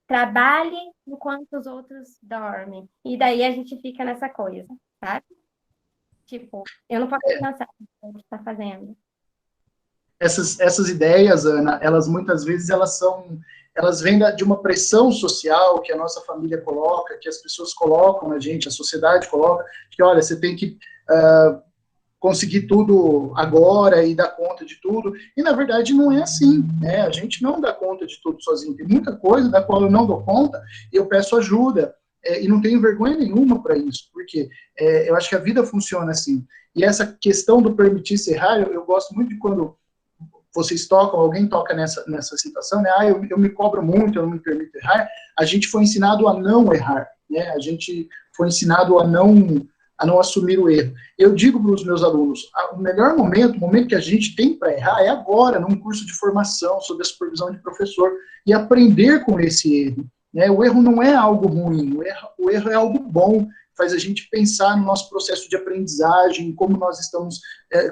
trabalhe enquanto os outros dormem. E daí a gente fica nessa coisa, sabe? Tipo, eu não posso descansar o que está fazendo. Essas ideias, Ana, elas muitas vezes elas vêm de uma pressão social que a nossa família coloca, que as pessoas colocam na gente, a sociedade coloca, que olha, você tem que conseguir tudo agora e dar conta de tudo, e na verdade não é assim, né? A gente não dá conta de tudo sozinho, tem muita coisa da qual eu não dou conta e eu peço ajuda, e não tenho vergonha nenhuma para isso, porque eu acho que a vida funciona assim. E essa questão do permitir-se errar, eu gosto muito de quando vocês tocam, alguém toca nessa situação, né? Eu me cobro muito, eu não me permito errar. A gente foi ensinado a não errar, né? A gente foi ensinado a não assumir o erro. Eu digo para os meus alunos, o melhor momento, o momento que a gente tem para errar é agora, num curso de formação, sob a supervisão de professor, e aprender com esse erro, né? O erro não é algo ruim, o erro é algo bom, faz a gente pensar no nosso processo de aprendizagem, como nós estamos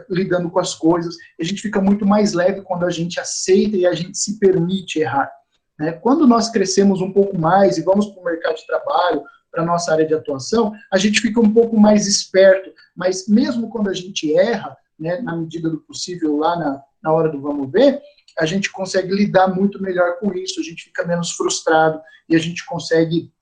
lidando com as coisas. A gente fica muito mais leve quando a gente aceita e a gente se permite errar, né? Quando nós crescemos um pouco mais e vamos para o mercado de trabalho, para a nossa área de atuação, a gente fica um pouco mais esperto, mas mesmo quando a gente erra, né, na medida do possível, lá na hora do vamos ver, a gente consegue lidar muito melhor com isso, a gente fica menos frustrado e a gente consegue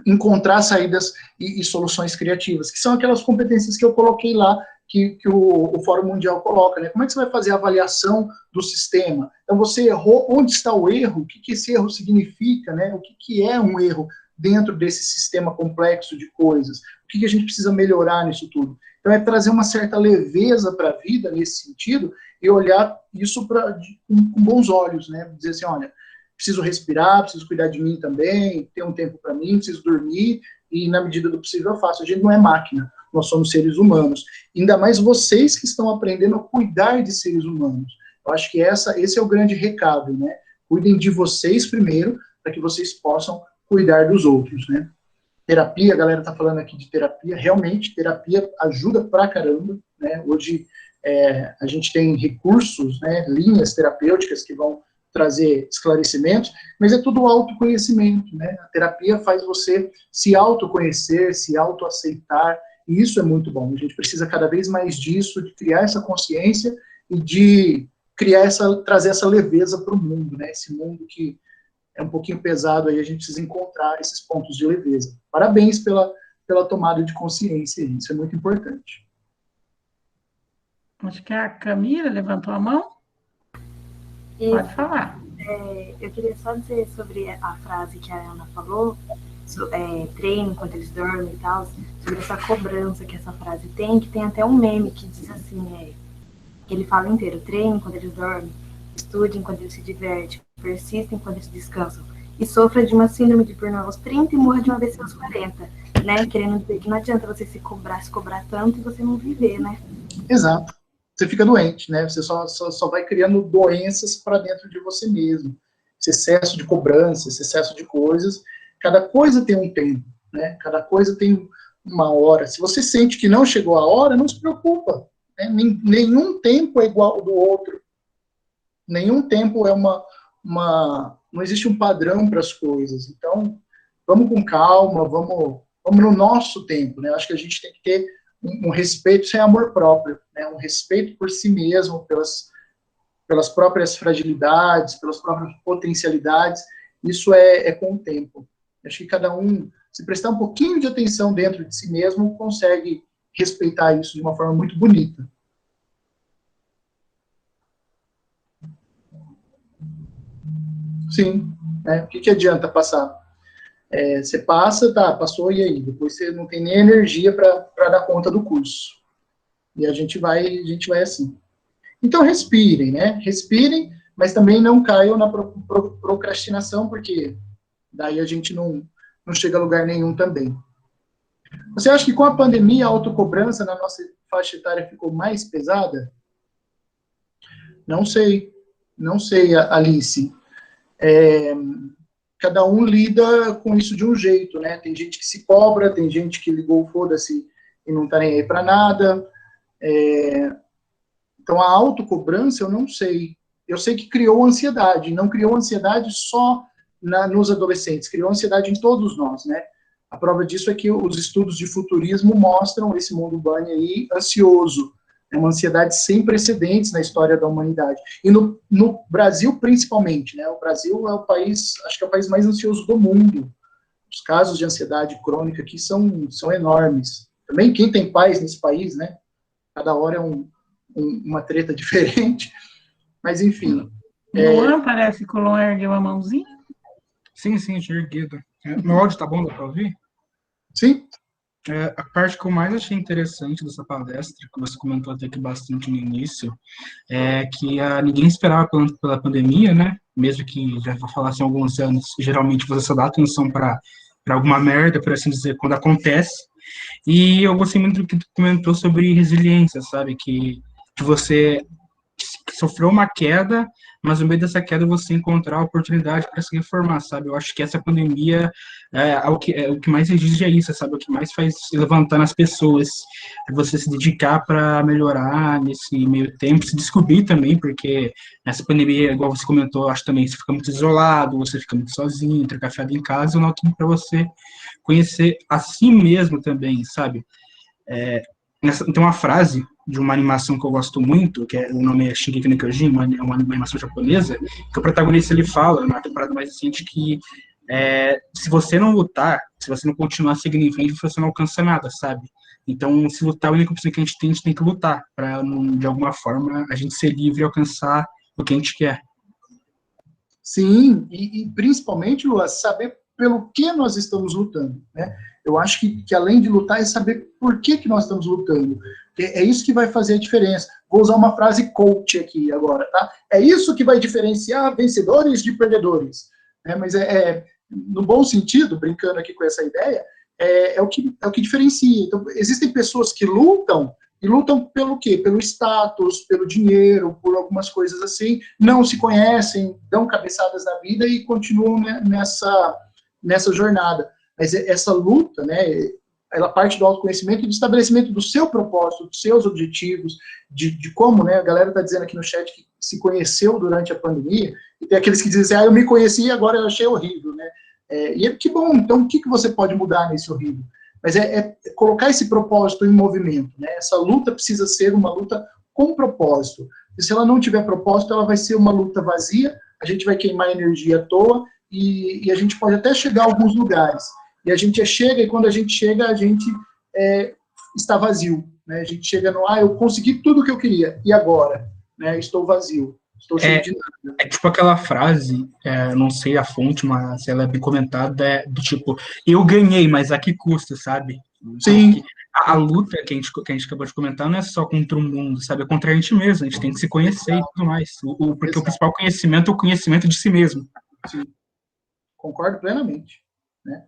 encontrar saídas e soluções criativas, que são aquelas competências que eu coloquei lá, que o Fórum Mundial coloca, né? Como é que você vai fazer a avaliação do sistema? Então, você errou, onde está o erro? O que esse erro significa, né? O que é um erro dentro desse sistema complexo de coisas? O que a gente precisa melhorar nisso tudo? Então, é trazer uma certa leveza para a vida nesse sentido e olhar isso com bons olhos, né? Dizer assim, olha, preciso respirar, preciso cuidar de mim também, ter um tempo para mim, preciso dormir, e na medida do possível eu faço. A gente não é máquina, nós somos seres humanos. Ainda mais vocês que estão aprendendo a cuidar de seres humanos. Eu acho que esse é o grande recado, né? Cuidem de vocês primeiro, para que vocês possam cuidar dos outros, né? Terapia, a galera tá falando aqui de terapia, realmente, terapia ajuda pra caramba, né? Hoje a gente tem recursos, né, linhas terapêuticas que vão trazer esclarecimentos, mas é tudo autoconhecimento, né? A terapia faz você se autoconhecer, se autoaceitar, e isso é muito bom. A gente precisa cada vez mais disso, de criar essa consciência e de trazer essa leveza para o mundo, né? Esse mundo que é um pouquinho pesado, aí a gente precisa encontrar esses pontos de leveza. Parabéns pela tomada de consciência, isso é muito importante. Acho que a Camila levantou a mão. Pode falar. Eu queria só dizer sobre a frase que a Ana falou, treino enquanto eles dormem e tal, sobre essa cobrança que essa frase tem, que tem até um meme que diz assim, ele fala inteiro: treinem enquanto eles dormem, estudem enquanto eles se divertem, persistem enquanto eles descansam, e sofra de uma síndrome de burnout aos 30 e morra de uma vez aos 40, né? Querendo dizer que não adianta você se cobrar tanto e você não viver, né? Exato. Você fica doente, né? Você só vai criando doenças para dentro de você mesmo. Esse excesso de cobrança, esse excesso de coisas. Cada coisa tem um tempo, né? Cada coisa tem uma hora. Se você sente que não chegou a hora, não se preocupa. Né? Nenhum tempo é igual ao do outro. Nenhum tempo é não existe um padrão para as coisas. Então, vamos com calma, vamos no nosso tempo, né? Acho que a gente tem que ter um respeito sem amor próprio, né? Um respeito por si mesmo, pelas próprias fragilidades, pelas próprias potencialidades. Isso é com o tempo. Acho que cada um, se prestar um pouquinho de atenção dentro de si mesmo, consegue respeitar isso de uma forma muito bonita. Sim, né? O que adianta passar? Você passa, tá, passou, e aí? Depois você não tem nem energia para dar conta do curso. E a gente vai assim. Então, respirem, né? Respirem, mas também não caiam na procrastinação, porque daí a gente não chega a lugar nenhum também. Você acha que com a pandemia a autocobrança na nossa faixa etária ficou mais pesada? Não sei, Alice. Cada um lida com isso de um jeito, né? Tem gente que se cobra, tem gente que ligou o foda-se e não tá nem aí para nada. Então, a autocobrança, eu não sei. Eu sei que criou ansiedade. Não criou ansiedade só nos adolescentes, criou ansiedade em todos nós, né? A prova disso é que os estudos de futurismo mostram esse mundo bunny aí ansioso. É uma ansiedade sem precedentes na história da humanidade. E no Brasil, principalmente, né? O Brasil é o país, acho que é o país mais ansioso do mundo. Os casos de ansiedade crônica aqui são enormes. Também quem tem paz nesse país, né? Cada hora é uma treta diferente. Mas, enfim. Luan, parece que o Luan ergueu a mãozinha. Sim, tinha erguido. Meu áudio tá bom, dá para ouvir? Sim. A parte que eu mais achei interessante dessa palestra, que você comentou até que bastante no início, é que ninguém esperava pela pandemia, né? Mesmo que já falasse em alguns anos, geralmente você só dá atenção para alguma merda, por assim dizer, quando acontece. E eu gostei muito do que tu comentou sobre resiliência, sabe? Que você sofreu uma queda, mas no meio dessa queda você encontrar a oportunidade para se reformar, sabe? Eu acho que essa pandemia o que mais exige é isso, sabe? O que mais faz levantar nas pessoas, é você se dedicar para melhorar nesse meio tempo, se descobrir também, porque nessa pandemia, igual você comentou, acho também você fica muito isolado, você fica muito sozinho, trancafiado em casa, eu noto para você conhecer a si mesmo também, sabe? Tem uma frase de uma animação que eu gosto muito, o nome é Shingeki no Kyojin, uma animação japonesa, que o protagonista ele fala, numa temporada mais recente, que se você não lutar, se você não continuar seguindo em frente, você não alcança nada, sabe? Então, se lutar, a única opção que a gente tem que lutar, para, de alguma forma, a gente ser livre e alcançar o que a gente quer. Sim, e principalmente, Lua, saber pelo que nós estamos lutando, né? Eu acho que além de lutar, é saber por que nós estamos lutando. É isso que vai fazer a diferença. Vou usar uma frase coach aqui agora, tá? É isso que vai diferenciar vencedores de perdedores. Mas no bom sentido, brincando aqui com essa ideia, é o que diferencia. Então, existem pessoas que lutam, e lutam pelo quê? Pelo status, pelo dinheiro, por algumas coisas assim, não se conhecem, dão cabeçadas na vida e continuam nessa jornada. Mas essa luta, né, ela parte do autoconhecimento e do estabelecimento do seu propósito, dos seus objetivos, de como, né, a galera está dizendo aqui no chat que se conheceu durante a pandemia, e tem aqueles que dizem assim, eu me conheci e agora eu achei horrível, né? E que bom, então o que você pode mudar nesse horrível? Mas colocar esse propósito em movimento, né? Essa luta precisa ser uma luta com propósito. E se ela não tiver propósito, ela vai ser uma luta vazia, a gente vai queimar energia à toa, e a gente pode até chegar a alguns lugares. E a gente chega, e quando a gente chega, a gente está vazio. Né? A gente chega no, eu consegui tudo o que eu queria, e agora? Né? Estou vazio. Estou cheio de nada. É tipo aquela frase, não sei a fonte, mas ela é bem comentada, do tipo, eu ganhei, mas a que custa, sabe? Sim. A luta que a gente acabou de comentar não é só contra o mundo, sabe? É contra a gente mesmo, a gente tem que se conhecer e tudo mais. Porque o principal conhecimento é o conhecimento de si mesmo. Sim. Concordo plenamente, né?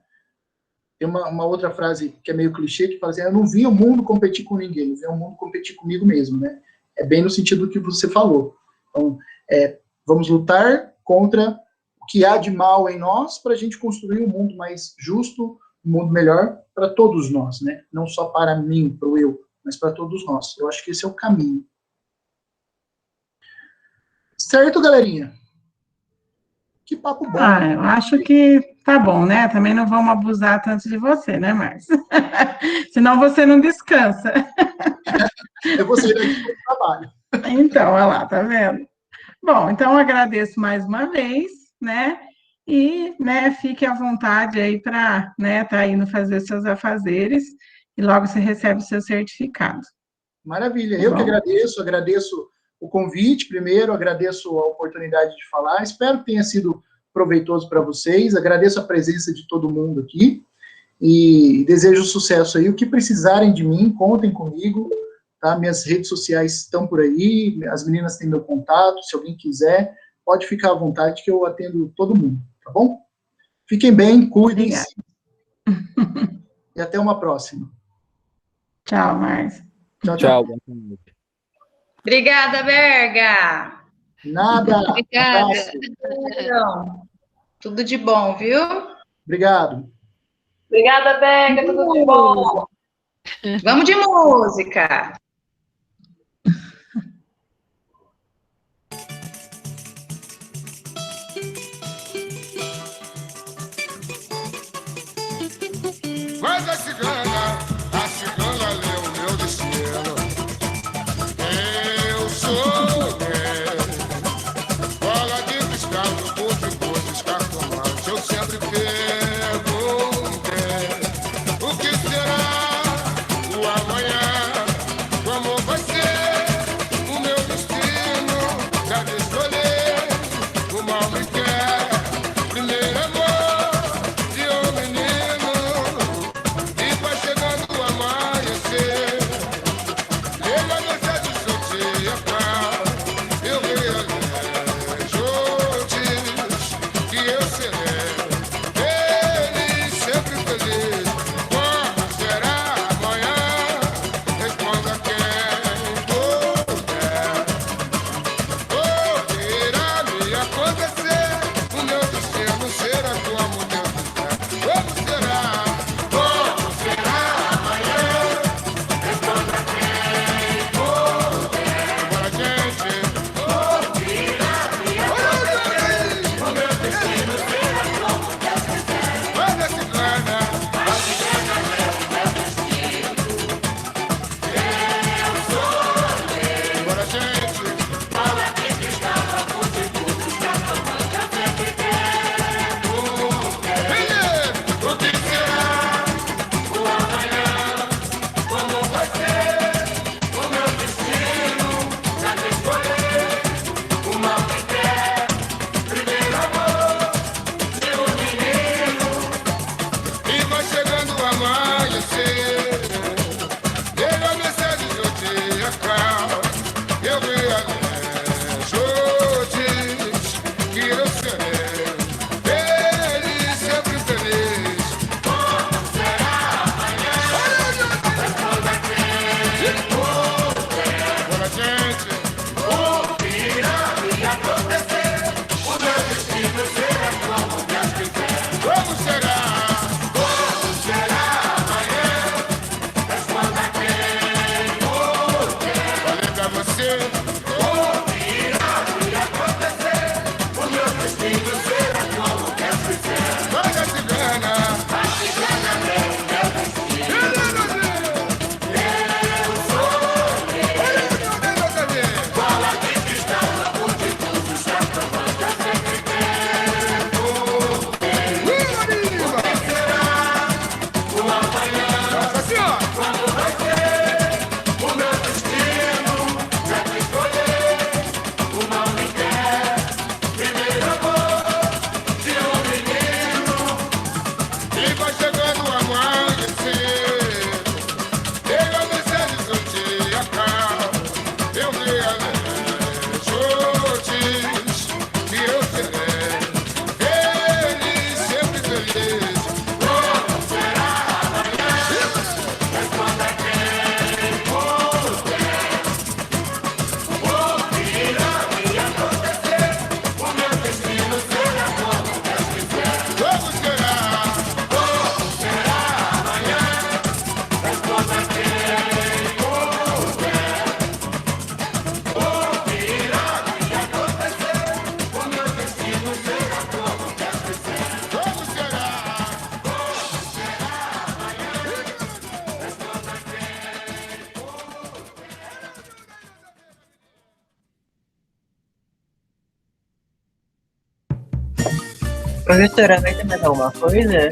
Tem uma outra frase que é meio clichê, que fala assim, eu não vi o mundo competir com ninguém, eu vi o mundo competir comigo mesmo, né? É bem no sentido que você falou. Então, vamos lutar contra o que há de mal em nós para a gente construir um mundo mais justo, um mundo melhor para todos nós, né? Não só para mim, para o eu, mas para todos nós. Eu acho que esse é o caminho. Certo, galerinha? Que papo bom. Eu acho que tá bom, né? Também não vamos abusar tanto de você, né, Márcio? Senão você não descansa. Eu vou sair daqui do trabalho. Então, olha lá, tá vendo? Bom, então agradeço mais uma vez, né? E, né, fique à vontade aí para, né, tá indo fazer seus afazeres e logo você recebe o seu certificado. Maravilha. Eu que agradeço o convite primeiro, agradeço a oportunidade de falar, espero que tenha sido proveitoso para vocês, agradeço a presença de todo mundo aqui e desejo sucesso aí. O que precisarem de mim, contem comigo, tá? Minhas redes sociais estão por aí, as meninas têm meu contato, se alguém quiser, pode ficar à vontade que eu atendo todo mundo, tá bom? Fiquem bem, cuidem-se e até uma próxima. Tchau, Márcio. Tchau. Obrigada, Berga. Nada. Obrigada. Então, tudo de bom, viu? Obrigado. Obrigada, Berga. Tudo de bom. Vamos de música. Mas a cigana leu o meu destino. Eu sou bola de cristal, no corpo e coisas cartomantes. Eu sempre perguntei o que será o amanhã, como vai ser o meu destino. Já de escolher, o mal me quer. Primeiro amor de um menino, e vai chegando o amanhecer. Lembra dessa de sorteia pra eu realejo, diz que eu serei feliz, sempre feliz. Quando será amanhã? Responda quem puder. Irá me acontecer, o meu destino será como Deus quiser. Como será? Como será amanhã? Responda quem puder. Agora, gente, irá me acontecer, o meu destino será como Deus quiser. Olha esse cana, a cigana é o meu destino. Eu sou agora, gente. Bola de cristal, papo de tudo, cartomante, eu sempre pergunto. O que será o amanhã? Como vai ser o meu destino? Já te escolher, o mal me quer. Primeiro amor de um menino, e vai chegando o amanhecer. Vejo a mensagem de dia calma, eu realejo, diz que eu serei feliz, sempre feliz. Como será amanhã? Responda quem puder. Agora, gente, o que irá me acontecer? O meu destino será como Deus quiser. Como será? Como será amanhã? Responda quem puder. Falei pra você. O que irá me acontecer? O meu destino será como Deus quiser. Olha a cigana. A cigana é o meu destino. Eu sou olha o meu Deus também. Bola de cristal, papo de tudo, cartomante, eu sempre pergunto. O que será o amanhã? Nossa Senhora! Como vai ser o meu destino? Já te escolhi. Professora, vai ter mais alguma coisa?